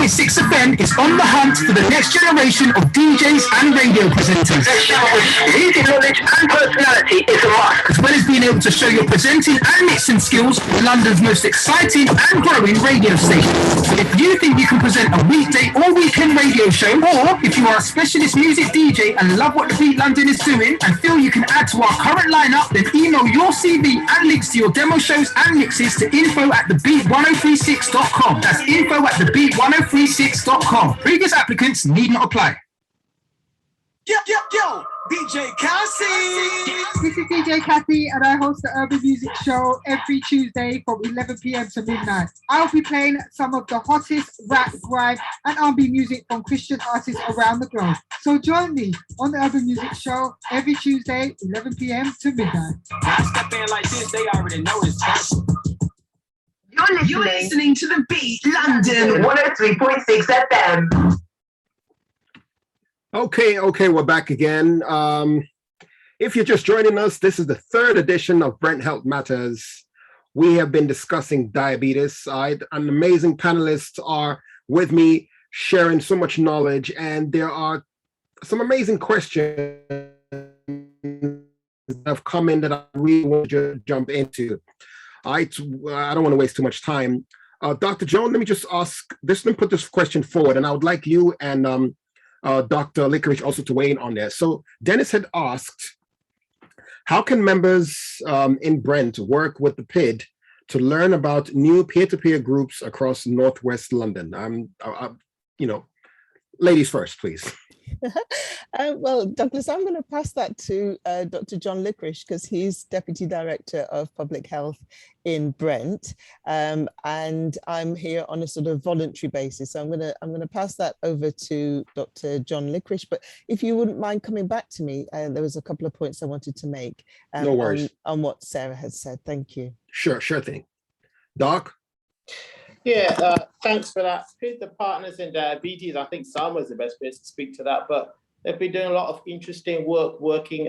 FM is on the hunt for the next generation of DJs and radio presenters. Music knowledge and personality is a must, as well as being able to show your presenting and mixing skills with London's most exciting and growing radio station. So if you think you can present a weekday or weekend radio show, or if you are a specialist music DJ and love what the Beat London is doing and feel you can add to our current lineup, then email your CV and links to your demo shows and mixes to info@thebeat1036.com. That's info@thebeat1036.com. Previous applicants need not apply. Yo, DJ Cassie! This is DJ Cassie and I host the Urban Music Show every Tuesday from 11 p.m. to midnight. I'll be playing some of the hottest rap, grime and R&B music from Christian artists around the globe. So join me on the Urban Music Show every Tuesday, 11 p.m. to midnight. I step in like this, they already know it's special. You're listening to The Beat London 103.6 FM. Okay, we're back again. If you're just joining us, this is the 3rd edition of Brent Health Matters we have been discussing diabetes. An amazing panelists are with me, sharing so much knowledge, and there are some amazing questions that have come in that I really want to jump into. I don't want to waste too much time. Dr. Joan, let me just put this question forward, and I would like you and Dr. Licorish also to weigh in on this. So Dennis had asked, how can members in Brent work with the PID to learn about new peer-to-peer groups across Northwest London? Ladies first, please. Well, Douglas, I'm going to pass that to Dr. John Licorish, because he's Deputy Director of Public Health in Brent, and I'm here on a sort of voluntary basis. So I'm going to pass that over to Dr. John Licorish. But if you wouldn't mind coming back to me, there was a couple of points I wanted to make no worries. on what Sarah has said. Thank you. Sure thing. Doc? Yeah, thanks for that. The partners in diabetes, I think Salma is the best place to speak to that, but they've been doing a lot of interesting work working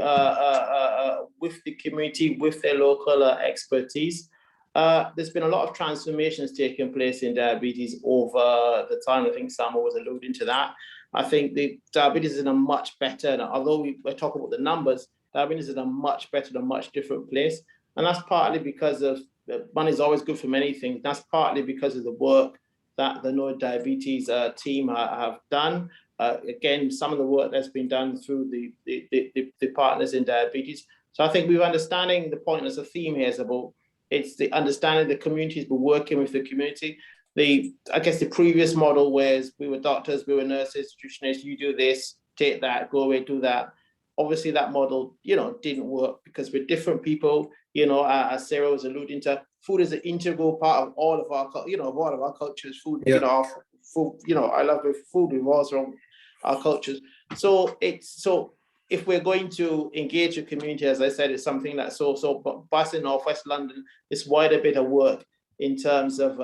with the community, with their local expertise. There's been a lot of transformations taking place in diabetes over the time. I think Salma was alluding to that. I think the diabetes is in a much better, and although we're talking about the numbers, diabetes is in a much better and a much different place. And that's partly because of money is always good for many things. That's partly because of the work that the No Diabetes team have done. Again, some of the work that's been done through the partners in diabetes. So I think we're understanding the point as a theme here is about, it's the understanding the communities, but working with the community. I guess the previous model was we were doctors, we were nurses, nutritionists, you do this, take that, go away, do that. Obviously that model, didn't work because we're different people. As Sarah was alluding to, food is an integral part of all of our, all of our cultures. Food, yeah. Food, I love the food revolves around our cultures. So if we're going to engage the community, as I said, it's something that's so in Northwest London, it's quite a bit of work in terms of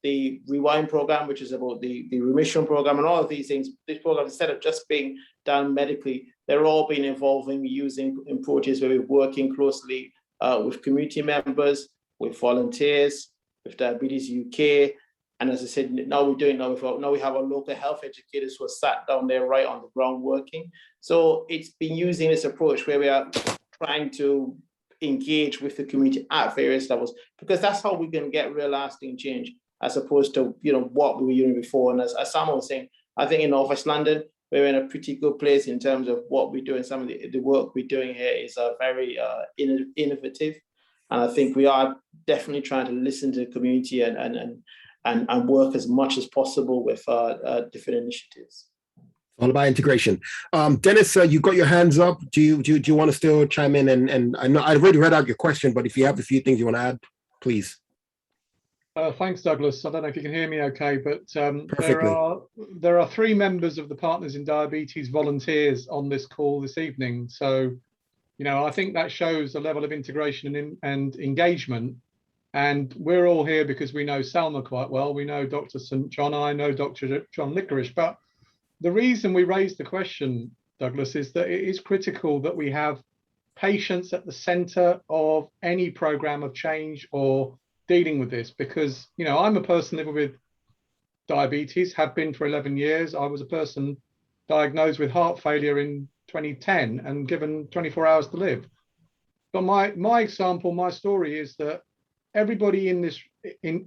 the Rewind program, which is about the remission program and all of these things. These programs, instead of just being done medically, they're all been involving using approaches where we're working closely with community members, with volunteers, with Diabetes UK. And as I said, now we have our local health educators who are sat down there right on the ground working. So it's been using this approach where we are trying to engage with the community at various levels, because that's how we can get real lasting change, as opposed to what we were doing before. And as Sam was saying, I think in Northwest London, we're in a pretty good place in terms of what we're doing. Some of the work we're doing here is very innovative. And I think we are definitely trying to listen to the community and work as much as possible with different initiatives. All about integration. Dennis, you got your hands up. Do you want to still chime in? And I know I've already read out your question, but if you have a few things you want to add, please. Thanks, Douglas. I don't know if you can hear me okay, but there are 3 members of the Partners in Diabetes volunteers on this call this evening. So, I think that shows a level of integration and engagement. And we're all here because we know Salma quite well. We know Dr. St John. I know Dr. John Licorish. But the reason we raised the question, Douglas, is that it is critical that we have patients at the center of any program of change or dealing with this, because I'm a person living with diabetes, have been for 11 years. I was a person diagnosed with heart failure in 2010 and given 24 hours to live. But my example, my story is that everybody in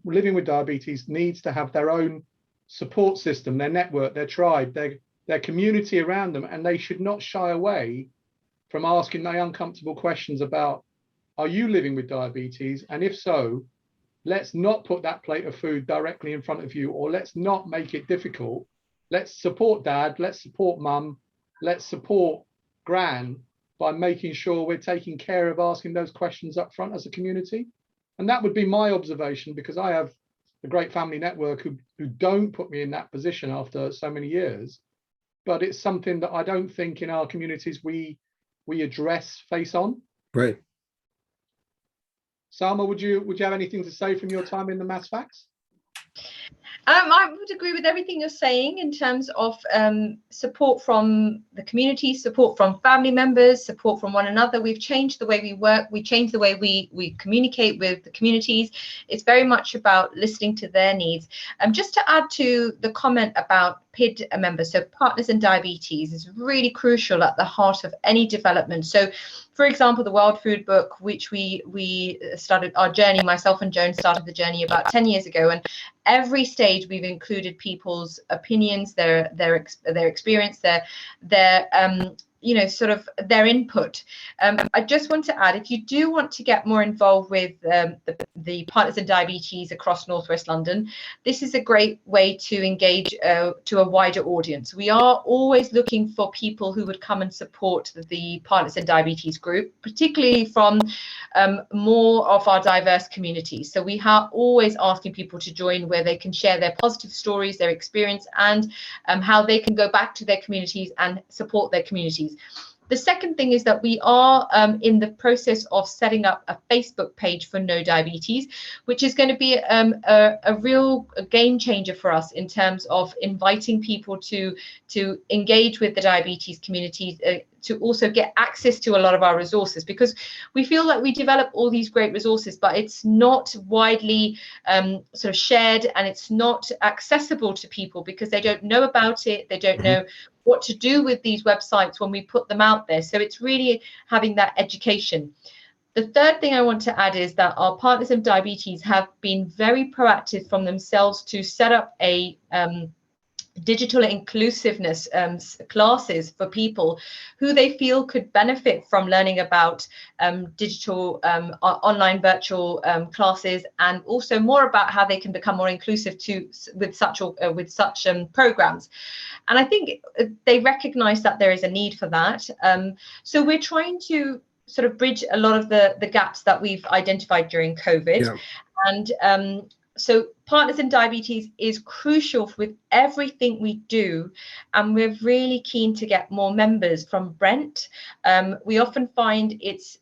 living with diabetes needs to have their own support system, their network, their tribe, their community around them, and they should not shy away from asking the uncomfortable questions about, are you living with diabetes? And if so, let's not put that plate of food directly in front of you, or let's not make it difficult. Let's support dad, let's support mum, let's support gran by making sure we're taking care of asking those questions up front as a community. And that would be my observation, because I have a great family network who don't put me in that position after so many years. But it's something that I don't think in our communities we address face on. Right. Salma, would you have anything to say from your time in the Mass Facts? I would agree with everything you're saying in terms of support from the community, support from family members, support from one another. We've changed the way we work. We changed the way we communicate with the communities. It's very much about listening to their needs. Just to add to the comment about PID members, so Partners in Diabetes is really crucial at the heart of any development. So, for example, the World Food Book, which we started our journey, myself and Joan started the journey about 10 years ago, and every stage we've included people's opinions, their experience, their sort of their input. I just want to add, if you do want to get more involved with the Partners in Diabetes across Northwest London, this is a great way to engage to a wider audience. We are always looking for people who would come and support the Partners in Diabetes group, particularly from more of our diverse communities. So we are always asking people to join where they can share their positive stories, their experience, and how they can go back to their communities and support their communities. The second thing is that we are in the process of setting up a Facebook page for No Diabetes, which is going to be a real game changer for us in terms of inviting people to engage with the diabetes community, to also get access to a lot of our resources, because we feel like we develop all these great resources, but it's not widely sort of shared, and it's not accessible to people because they don't know about it. They don't know what to do with these websites when we put them out there. So it's really having that education. The third thing I want to add is that our Partners in Diabetes have been very proactive from themselves to set up a digital inclusiveness classes for people who they feel could benefit from learning about digital online virtual classes, and also more about how they can become more inclusive with such programs. And I think they recognize that there is a need for that. So we're trying to sort of bridge a lot of the gaps that we've identified during COVID. Yeah. And so Partners in Diabetes is crucial with everything we do, and we're really keen to get more members from Brent. We often find it's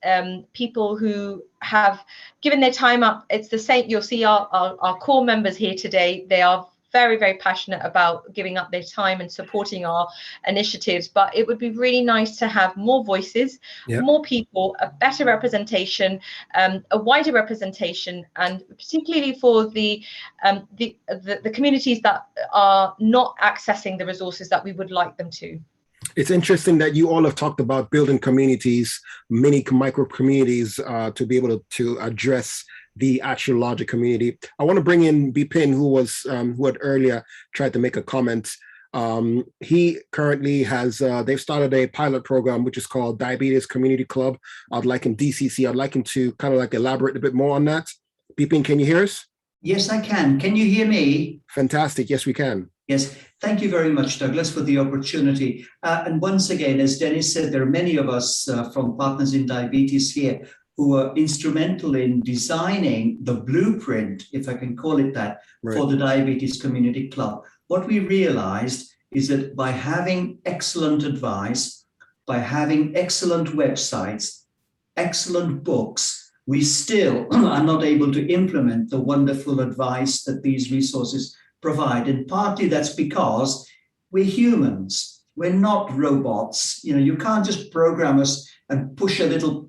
people who have given their time up. It's the same. You'll see our core members here today. They are very, very passionate about giving up their time and supporting our initiatives. But it would be really nice to have more voices, more people, a better representation, a wider representation, and particularly for the communities that are not accessing the resources that we would like them to. It's interesting that you all have talked about building communities, mini micro communities, to be able to address the actual larger community. I want to bring in Bipin, who had earlier tried to make a comment. He currently has, they've started a pilot program, which is called Diabetes Community Club. I'd like him, DCC, I'd like him to kind of like elaborate a bit more on that. Bipin, can you hear us? Yes, I can. Can you hear me? Fantastic. Yes, we can. Yes. Thank you very much, Douglas, for the opportunity. And once again, as Dennis said, there are many of us from Partners in Diabetes here who are instrumental in designing the blueprint, if I can call it that, for the Diabetes Community Club. What we realized is that by having excellent advice, by having excellent websites, excellent books, we still are not able to implement the wonderful advice that these resources provide. And partly that's because we're humans. We're not robots. You know, you can't just program us and push a little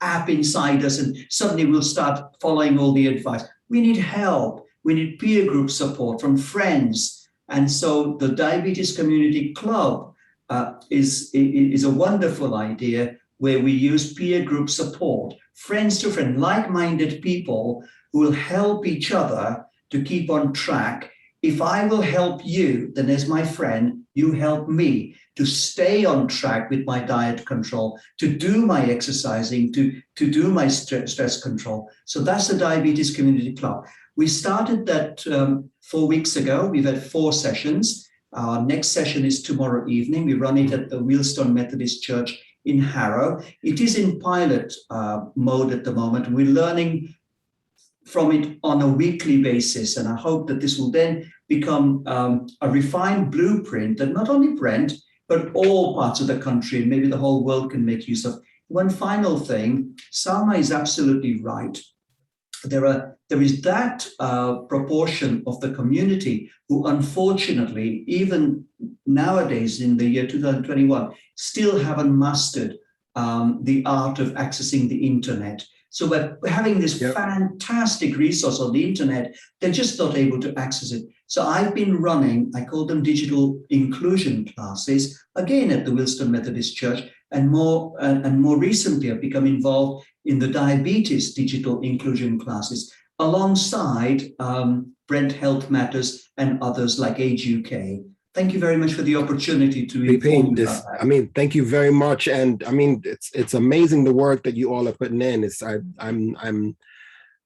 app inside us and suddenly we'll start following all the advice. We need help. We need peer group support from friends. And so the Diabetes Community Club is a wonderful idea where we use peer group support, friends to friends, like-minded people who will help each other to keep on track. If I will help you, then as my friend, you help me to stay on track with my diet control, to do my exercising, to do my stress control. So that's the Diabetes Community Club. We started that 4 weeks ago. We've had 4 sessions. Our next session is tomorrow evening. We run it at the Wheelstone Methodist Church in Harrow. It is in pilot mode at the moment. We're learning from it on a weekly basis. And I hope that this will then become a refined blueprint that not only Brent, but all parts of the country and maybe the whole world can make use of. One final thing, Salma is absolutely right. there is that proportion of the community who unfortunately, even nowadays in the year 2021, still haven't mastered the art of accessing the internet. So we're having this fantastic resource on the internet, they're just not able to access it. So I've been running, I call them digital inclusion classes, again at the Wilston Methodist Church, and more recently I've become involved in the diabetes digital inclusion classes alongside Brent Health Matters and others like Age UK. Thank you very much for the opportunity to inform you about that. I mean, thank you very much, and I mean, it's amazing the work that you all are putting in.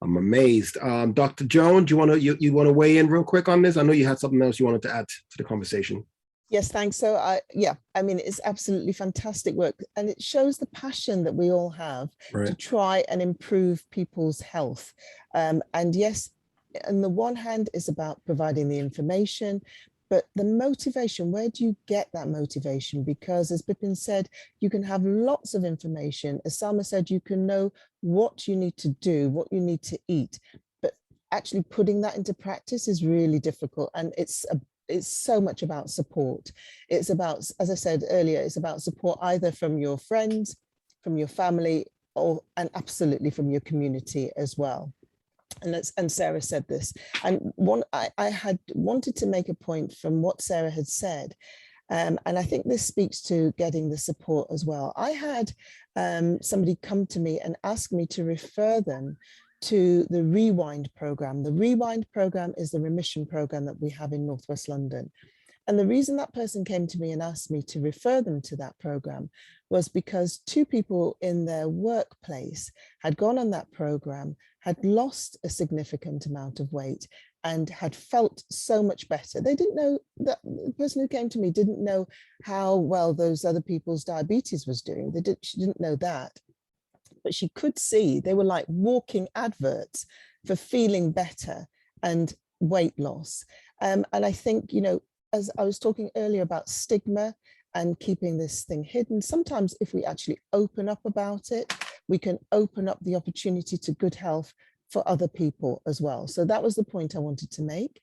I'm amazed. Dr. Joan, do you want to weigh in real quick on this? I know you had something else you wanted to add to the conversation. Yes, thanks. So I mean, it's absolutely fantastic work, and it shows the passion that we all have to try and improve people's health. And yes, on the one hand, it's about providing the information, but the motivation, where do you get that motivation? Because as Bipin said, you can have lots of information. As Salma said, you can know what you need to do, what you need to eat, but actually putting that into practice is really difficult. And it's so much about support. It's about, as I said earlier, it's about support either from your friends, from your family, and absolutely from your community as well. And Sarah said this, and I had wanted to make a point from what Sarah had said, and I think this speaks to getting the support as well. I had somebody come to me and ask me to refer them to the Rewind program. The Rewind program is the remission program that we have in Northwest London. And the reason that person came to me and asked me to refer them to that program was because two people in their workplace had gone on that program, had lost a significant amount of weight, and had felt so much better. They didn't know, that the person who came to me didn't know how well those other people's diabetes was doing. She didn't know that. But she could see they were like walking adverts for feeling better and weight loss. And I think, you know, as I was talking earlier about stigma and keeping this thing hidden, sometimes if we actually open up about it, we can open up the opportunity to good health for other people as well. So that was the point I wanted to make.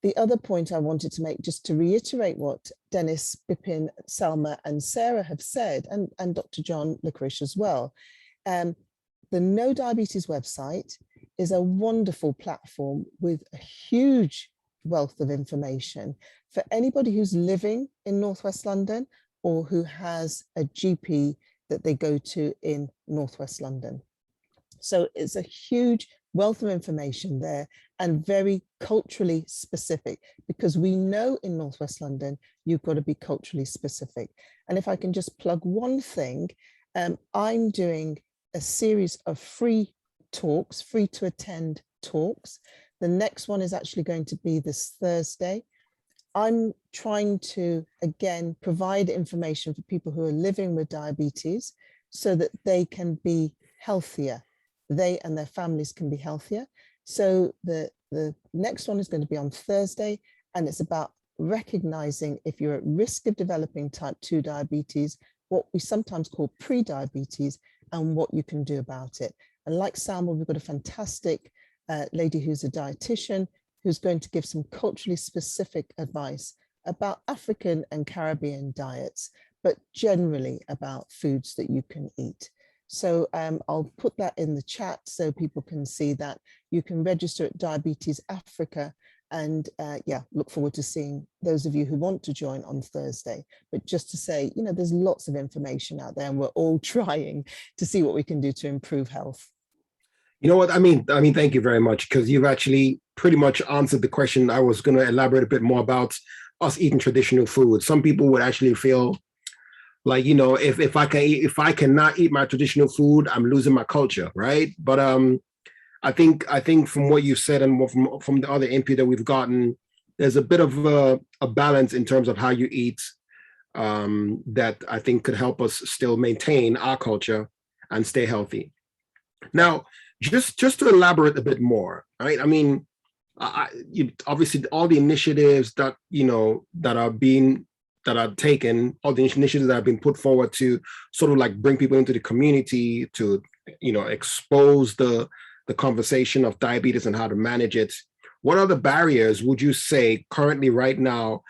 The other point I wanted to make, just to reiterate what Dennis, Bipin, Salma and Sarah have said, and Dr. John Licorish as well. The No Diabetes website is a wonderful platform with a huge wealth of information for anybody who's living in Northwest London or who has a GP that they go to in Northwest London. So it's a huge wealth of information there and very culturally specific, because we know in Northwest London, you've got to be culturally specific. And if I can just plug one thing, I'm doing a series of free talks, free to attend talks. The next one is actually going to be this Thursday. I'm trying to, again, provide information for people who are living with diabetes so that they can be healthier. They and their families can be healthier. So the next one is going to be on Thursday, and it's about recognizing if you're at risk of developing type 2 diabetes, what we sometimes call pre-diabetes, and what you can do about it. And like Salma, we've got a fantastic lady who's a dietitian who's going to give some culturally specific advice about African and Caribbean diets, but generally about foods that you can eat. So I'll put that in the chat so people can see that. You can register at Diabetes Africa, and yeah, look forward to seeing those of you who want to join on Thursday. But just to say, you know, there's lots of information out there and we're all trying to see what we can do to improve health. You know what, I mean, thank you very much, because you've actually pretty much answered the question. I was going to elaborate a bit more about us eating traditional food. Some people would actually feel like, you know, if I cannot eat my traditional food, I'm losing my culture, right? But I think from what you said and from the other input that we've gotten, there's a bit of a balance in terms of how you eat that I think could help us still maintain our culture and stay healthy. Now, just to elaborate a bit more, right? I mean, obviously all the initiatives that, you know, that are taken, all the initiatives that have been put forward to sort of like bring people into the community, to, you know, expose the the conversation of diabetes and how to manage it. What other barriers would you say currently right now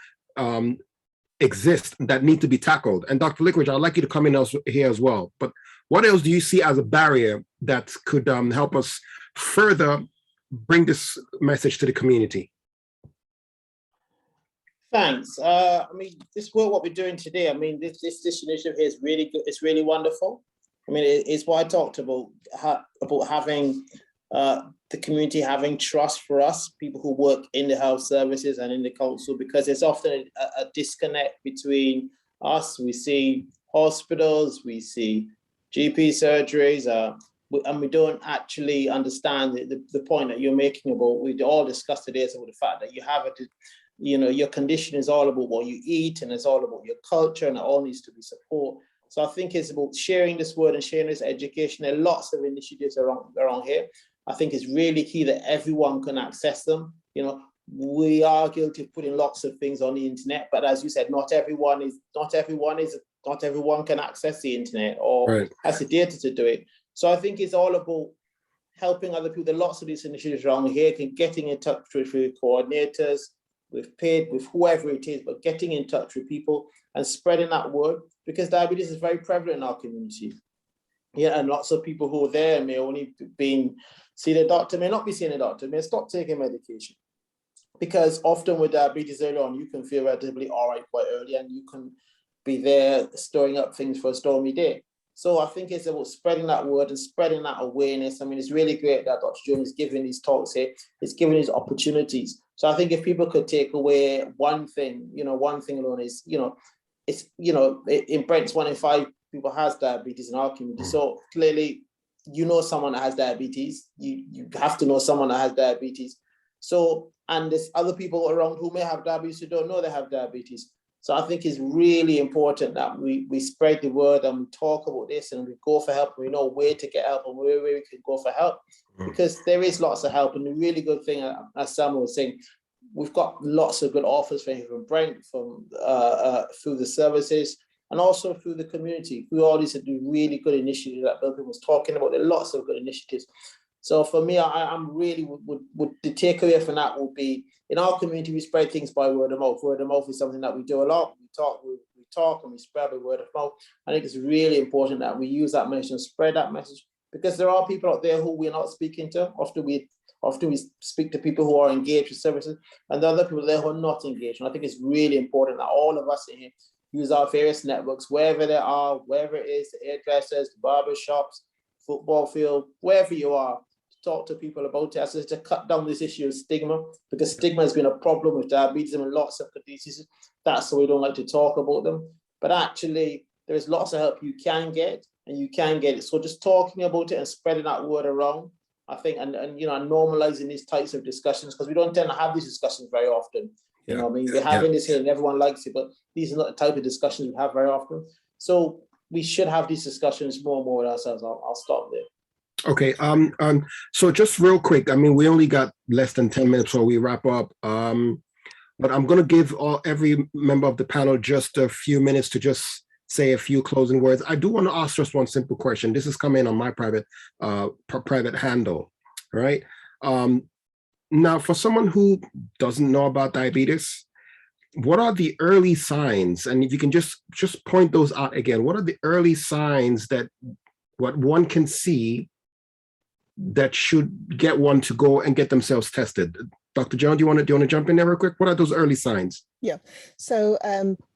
exist that need to be tackled? And Dr. Licorish, I'd like you to come in here as well. But what else do you see as a barrier that could help us further bring this message to the community? Thanks. I mean, this work, what we're doing today, I mean, this initiative here is really good. It's really wonderful. I mean, it's what I talked about having the community having trust for us, people who work in the health services and in the council, because there's often a disconnect between us. We see hospitals, we see GP surgeries, and we don't actually understand the point that you're making about, we all discussed today, is about the fact that you have your condition is all about what you eat, and it's all about your culture, and it all needs to be support. So I think it's about sharing this word and sharing this education. There are lots of initiatives around here. I think it's really key that everyone can access them. We are guilty of putting lots of things on the internet, but as you said, not everyone can access the internet or has the data to do it. So I think it's all about helping other people. There are lots of these initiatives around here, getting in touch with coordinators, with paid, with whoever it is, but getting in touch with people and spreading that word, because diabetes is very prevalent in our community. Yeah, and lots of people who are there may only see the doctor, may not be seeing a doctor, may stop taking medication. Because often with diabetes early on, you can feel relatively all right quite early, and you can be there storing up things for a stormy day. So I think it's about spreading that word and spreading that awareness. I mean, it's really great that Dr. Joan is giving these talks here. It's giving these opportunities. So I think if people could take away one thing, one thing alone is, it's, in Brent's 1 in 5 people has diabetes in our community. So clearly, someone that has diabetes. You have to know someone that has diabetes. So, and there's other people around who may have diabetes who don't know they have diabetes. So I think it's really important that we spread the word and we talk about this and we go for help. And we know where to get help and where we can go for help, because there is lots of help. And the really good thing, as Salma was saying, we've got lots of good offers from Brent, from through the services, and also through the community, through all these really good initiatives that Bill was talking about. There are lots of good initiatives. So for me, I'm really would the takeaway from that would be, in our community, we spread things by word of mouth. Word of mouth is something that we do a lot. We talk and we spread by word of mouth. I think it's really important that we use that message and spread that message, because there are people out there who we're not speaking to. Often we speak to people who are engaged with services, and the other people there who are not engaged. And I think it's really important that all of us in here use our various networks, wherever they are, wherever it is, the hairdressers, the barber shops, football field, wherever you are, talk to people about it, as to cut down this issue of stigma, because stigma has been a problem with diabetes and lots of diseases. That's why we don't like to talk about them. But actually, there is lots of help you can get, and you can get it. So just talking about it and spreading that word around, I think, and normalizing these types of discussions, because we don't tend to have these discussions very often. We're having this here and everyone likes it, but these are not the type of discussions we have very often. So we should have these discussions more and more with ourselves. I'll stop there. Okay. So just real quick, I mean, we only got less than 10 minutes before we wrap up. But I'm going to give every member of the panel just a few minutes to just say a few closing words. I do want to ask just one simple question. This is coming on my private handle, right? Now, for someone who doesn't know about diabetes, what are the early signs? And if you can just point those out again, what are the early signs that what one can see that should get one to go and get themselves tested? Dr. John, do you want to jump in there real quick? What are those early signs? Yeah. So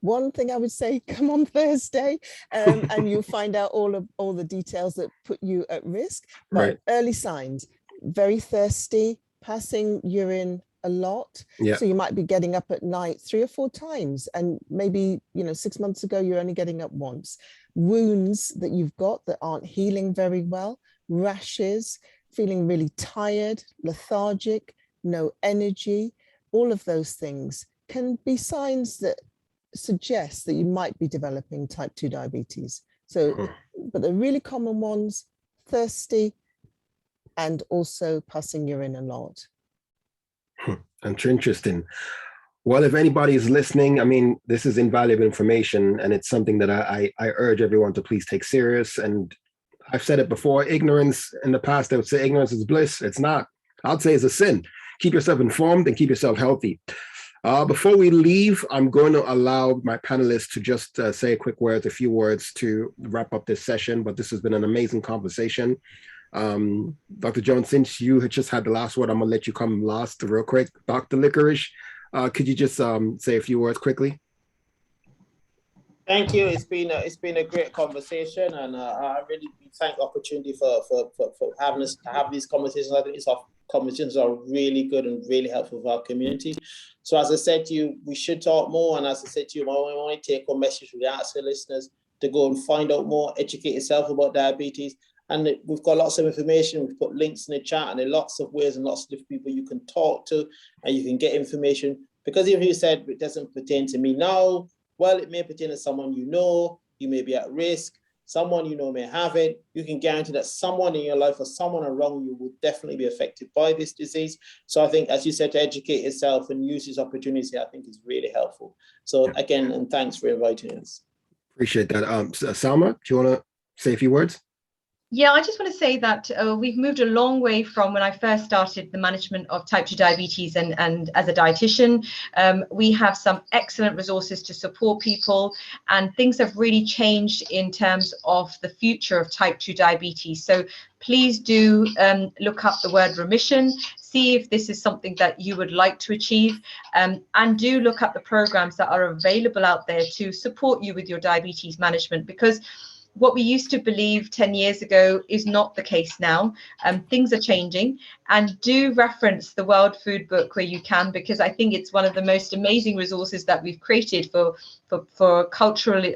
one thing I would say, come on Thursday, and you'll find out all the details that put you at risk. But Right. early signs: very thirsty, passing urine a lot. Yeah. So you might be getting up at night 3 or 4 times, and maybe 6 months ago you're only getting up once. Wounds that you've got that aren't healing very well, rashes, feeling really tired, lethargic, no energy. All of those things can be signs that suggest that you might be developing type 2 diabetes. So, but the really common ones: thirsty and also passing urine a lot. Interesting. Well, if anybody is listening, I mean, this is invaluable information, and it's something that I urge everyone to please take serious. And I've said it before, ignorance in the past, they would say ignorance is bliss. It's not. I'd say it's a sin. Keep yourself informed and keep yourself healthy. Before we leave, I'm going to allow my panelists to just say a few words to wrap up this session, but this has been an amazing conversation. Dr. Joan, since you had just had the last word, I'm gonna let you come last real quick. Dr. Licorish, could you just say a few words quickly? Thank you. It's been a great conversation, and I really thank the opportunity for having us to have these conversations. I think these conversations are really good and really helpful for our community. So as I said to you, we should talk more. And as I said to you, I want to take a message with our listeners to go and find out more, educate yourself about diabetes. And we've got lots of information. We've put links in the chat, and there are lots of ways and lots of different people you can talk to, and you can get information. Because if you said it doesn't pertain to me now, well, it may pertain to someone you know, you may be at risk, someone you know may have it. You can guarantee that someone in your life or someone around you will definitely be affected by this disease. So I think, as you said, to educate yourself and use this opportunity, I think is really helpful. So again, and thanks for inviting us. Appreciate that. Salma, do you want to say a few words? Yeah, I just want to say that we've moved a long way from when I first started the management of type 2 diabetes and as a dietitian. We have some excellent resources to support people, and things have really changed in terms of the future of type 2 diabetes. So please do look up the word remission, see if this is something that you would like to achieve, and do look up the programs that are available out there to support you with your diabetes management, because what we used to believe 10 years ago is not the case now. Things are changing, and do reference the World Food Book where you can, because I think it's one of the most amazing resources that we've created for culturally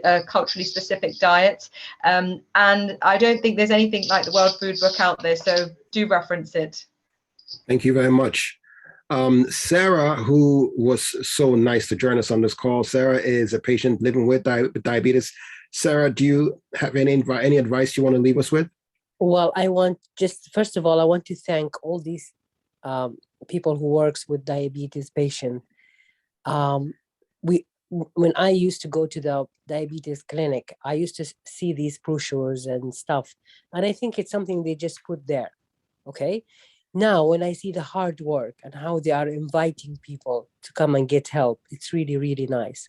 specific diets. And I don't think there's anything like the World Food Book out there, so do reference it. Thank you very much. Sarah, who was so nice to join us on this call. Sarah is a patient living with diabetes. Sarah, do you have any advice you want to leave us with? Well, first of all, I want to thank all these people who works with diabetes patients. When I used to go to the diabetes clinic, I used to see these brochures and stuff, and I think it's something they just put there. Okay. Now, when I see the hard work and how they are inviting people to come and get help, it's really, really nice.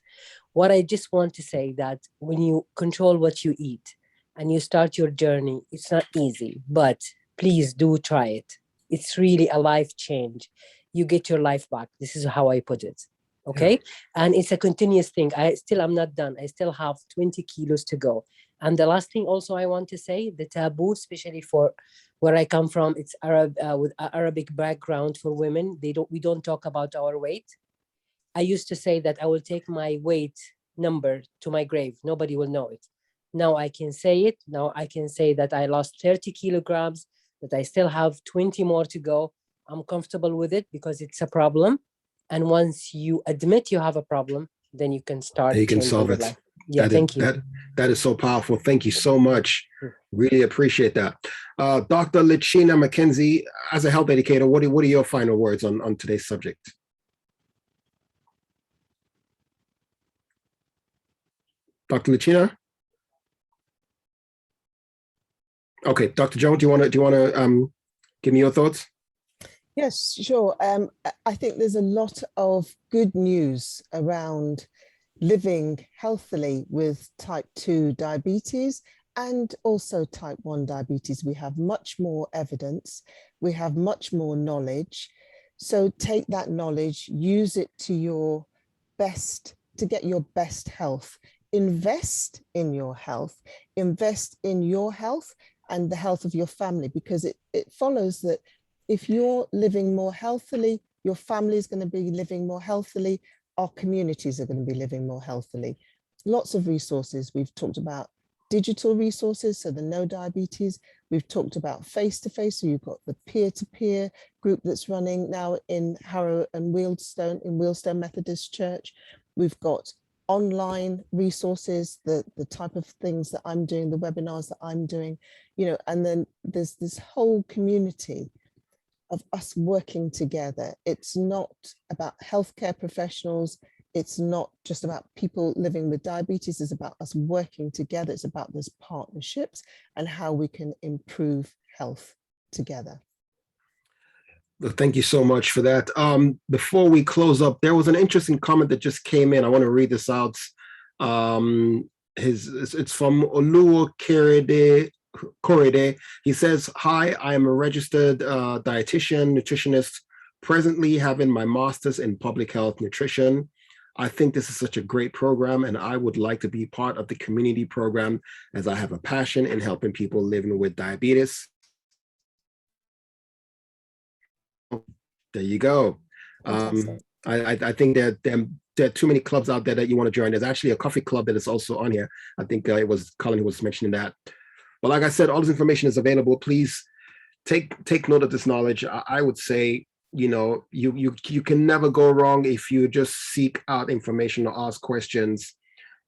What I just want to say that when you control what you eat and you start your journey, it's not easy, but please do try it. It's really a life change. You get your life back. This is how I put it. Okay. Yeah. And it's a continuous thing. I'm not done. I still have 20 kilos to go. And the last thing also I want to say, the taboo, especially for where I come from, it's with Arabic background for women. We don't talk about our weight. I used to say that I will take my weight number to my grave. Nobody will know it. Now I can say it. Now I can say that I lost 30 kilograms, that I still have 20 more to go. I'm comfortable with it because it's a problem. And once you admit you have a problem, then you can start. You can solve it. Life. Yeah, thank you. That is so powerful. Thank you so much. Really appreciate that. Dr. Litchina McKenzie, as a health educator, what are your final words on today's subject? Dr. Litchina? Okay, Dr. Joan, do you want to give me your thoughts? Yes, sure. I think there's a lot of good news around living healthily with type 2 diabetes and also type 1 diabetes. We have much more evidence. We have much more knowledge. So take that knowledge, use it to your best, to get your best health. Invest in your health, invest in your health and the health of your family, because it follows that if you're living more healthily, your family is going to be living more healthily, our communities are going to be living more healthily. Lots of resources. We've talked about digital resources, so the No Diabetes. We've talked about face-to-face, so you've got the peer-to-peer group that's running now in Harrow and Wealdstone, in Wealdstone Methodist Church. We've got online resources, the type of things that I'm doing, the webinars that I'm doing, and then there's this whole community of us working together. It's not about healthcare professionals it's not just about people living with diabetes, it's about us working together. It's about those partnerships and how we can improve health together. Thank you so much for that. Before we close up, there was an interesting comment that just came in. I want to read this out. It's from Oluwo Korede. He says, "Hi, I am a registered dietitian, nutritionist, presently having my master's in public health nutrition. I think this is such a great program, and I would like to be part of the community program as I have a passion in helping people living with diabetes." There you go. I think that there are too many clubs out there that you want to join. There's actually a coffee club that is also on here. I think it was Colin who was mentioning that. But like I said, all this information is available. Please take note of this knowledge. I would say, you know, you can never go wrong if you just seek out information or ask questions.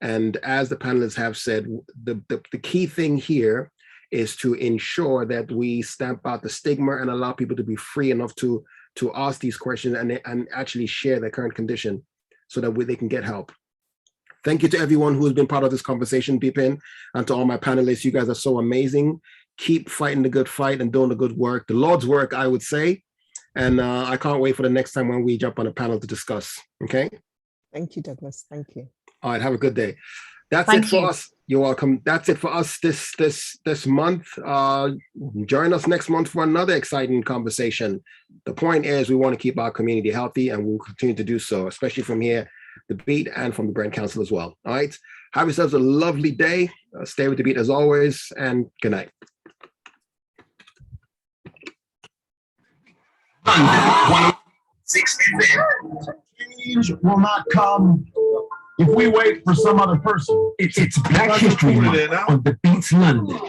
And as the panelists have said, the key thing here is to ensure that we stamp out the stigma and allow people to be free enough to ask these questions and actually share their current condition so that they can get help. Thank you to everyone who has been part of this conversation, Bipin, and to all my panelists. You guys are so amazing. Keep fighting the good fight and doing the good work, the Lord's work, I would say. And I can't wait for the next time when we jump on a panel to discuss, okay? Thank you, Douglas. Thank you. All right, have a good day. That's it for us. You're welcome. That's it for us this month. Join us next month for another exciting conversation. The point is we want to keep our community healthy, and we'll continue to do so, especially from here, the Beat, and from the Brent Council as well. All right. Have yourselves a lovely day. Stay with the Beat as always, and good night. Change will not come if we wait for some other person. It's Black History Month on the Beats London.